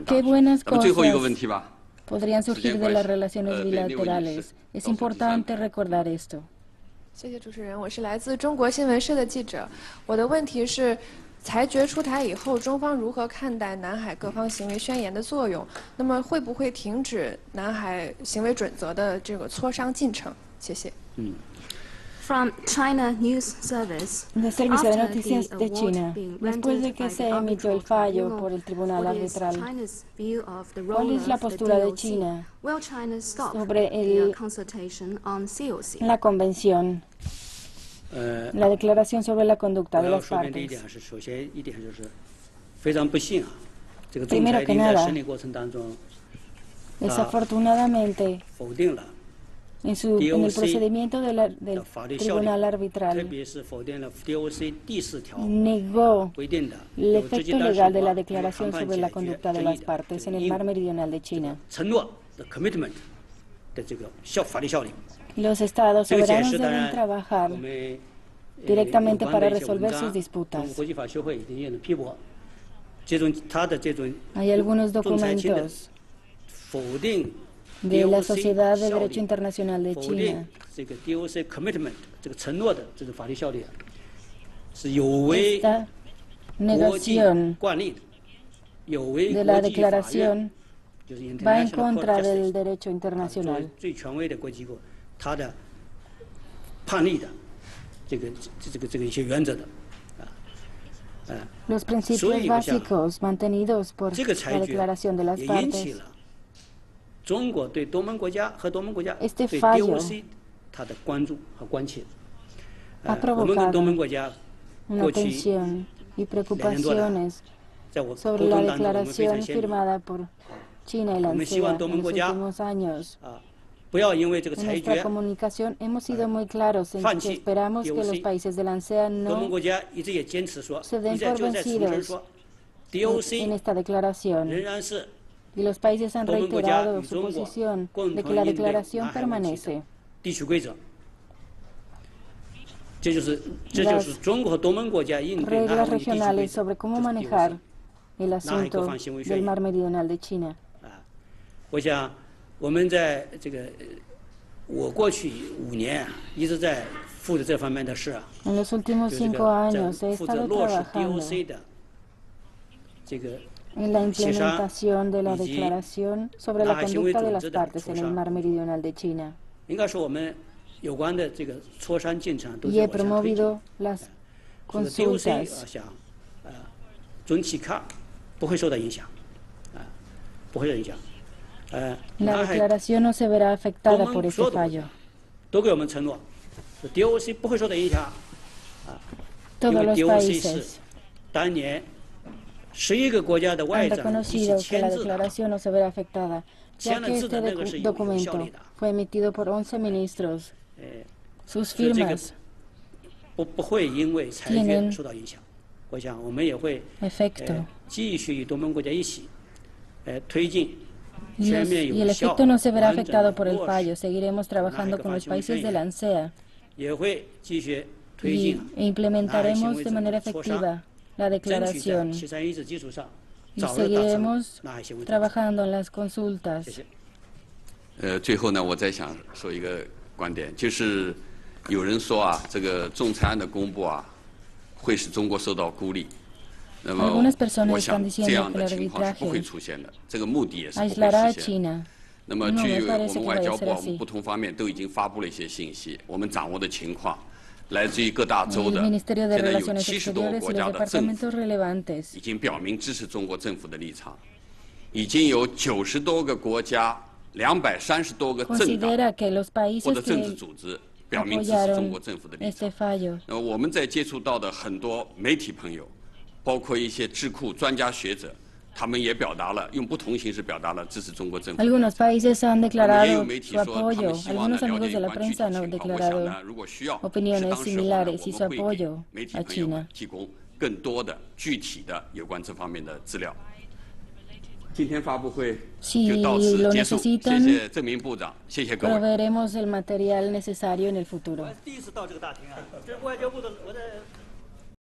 ¿Qué buenas cosas podrían surgir de las relaciones bilaterales? Es importante recordar esto. 谢谢主持人，我是来自中国新闻社的记者。我的问题是，裁决出台以后，中方如何看待南海各方行为宣言的作用？那么会不会停止南海行为准则的这个磋商进程？谢谢。From China News Service. Del Servicio de Noticias de China, después de que se emitió el fallo por el Tribunal Arbitral, ¿cuál es la postura de China sobre la Convención, la Declaración sobre la Conducta de las Partes? Primero que nada, desafortunadamente, en el procedimiento del Tribunal Arbitral, negó el efecto legal de la Declaración sobre la Conducta de las Partes en el mar meridional de China. Los estados soberanos deben trabajar directamente para resolver sus disputas. Hay algunos documentos de la Sociedad de Derecho Internacional de China. Esta negación de la declaración va en contra del derecho internacional. Los principios básicos mantenidos por la Declaración de las Partes. Este fallo ha provocado una tensión y preocupaciones sobre la declaración firmada por China y la ASEAN en los últimos años. 不要因为这个 En 裁 nuestra 决， comunicación hemos sido muy claros en que esperamos que los países de la ASEAN 东盟 no 国家一直也坚持说， se 一 den 再 por 就在重申 vencidos 说 en ，DOC esta declaración. 仍然是 Y los países han 东盟国家 reiterado 与 su 中国 posición 共 de 同 que la 应对 declaración 南海问题 permanece. 的地区规则。这就是中国和东盟国家应对南海 Reglas 问题地区规 regionales 则。 sobre cómo manejar el asunto del mar meridional de China. 我想，我们在这个我过去5年一直在负责这方面的事啊， En los últimos 就这 5个 años he 负责 estado 落实 trabajando DOC 的这个 en la 协商 implementación de la 以及 declaración sobre la 南海行为 conducta de 组 las 织的 partes 磋 en el 商。 mar meridional de China. 应该说我们有关的这个磋商进程都 Y 是 he 往下推进。 promovido las 这个 DOC consultas. 想总体看不会受到影响，不会受到影响。 La 南海 declaración no se verá afectada 东 por 盟 este 所有的国 fallo. 家都给我们承诺，DOC 不会受到影响，因 Todos 为 los DOC 是 países 当年11个国家的 han 外长一起 reconocido que 签 la 字的。 declaración no se verá afectada, ya que este documento fue emitido por 11 ministros. Sus 所以这个 firmas 不会因为裁决 tienen 受到影响。我想我们也会 efecto. 继续与东盟国家一起推进 Y 全面 el 有效 efecto no se verá 完整 afectado 的 por el 落实 fallo. Seguiremos trabajando con los países de la ANSEA 也会继续推 y 进 implementaremos de manera 磋商 efectiva la 争取在 declaración 731基础上 y 早日达成 seguiremos 南海行为组织。 trabajando en las consultas. 最后呢，我再想说一个观点，就是有人说啊，这个仲裁案的公布啊，会使中国受到孤立。那么 Algunas personas 我想 están diciendo 这样 que 的 el 情况是不会 arbitraje 出现的，这个目的也是不 aislará 会 a 实现的。 China. 那么 No 据 me 我 parece 们 que 外 vaya 交 a 部 ser 啊，我们 así. 不同方面都已经发布了一些信息，我们掌握的情况，来自于各大洲 El 的， Ministerio de 现在有 Relaciones 70多个 Exteriores 国 y 家 los 的政府 departamentos relevantes 已经表明支持中国政府的立场，已经有90多个国家、230多个政党 considera que los 或 países 者政治 que 组织表明支持中 apoyaron 国政府的立场。 este fallo 那么我们在接触到的很多媒体朋友，包括一些智库专家学者，他们也表达了用不同形式表达了支持中国政府。 Algunos países han 也 declarado 有媒体 su 说，他 apoyo. 们希望呢 Algunos 了 amigos 解 de 有 la 关具体 prensa han 情况。我想 declarado 呢，如果需要，适 opiniones 当时候呢， similares 我 y su 们会给 apoyo 媒体 a 朋友们 China. 提供更多的具体的有关这方面的资料。今天发布会 Si 就到此 lo 结束，谢 necesitan, 谢郑明部长，谢谢各位。 proveeremos el material necesario en el futuro. 第一次到这个大厅啊，这外交部的我在。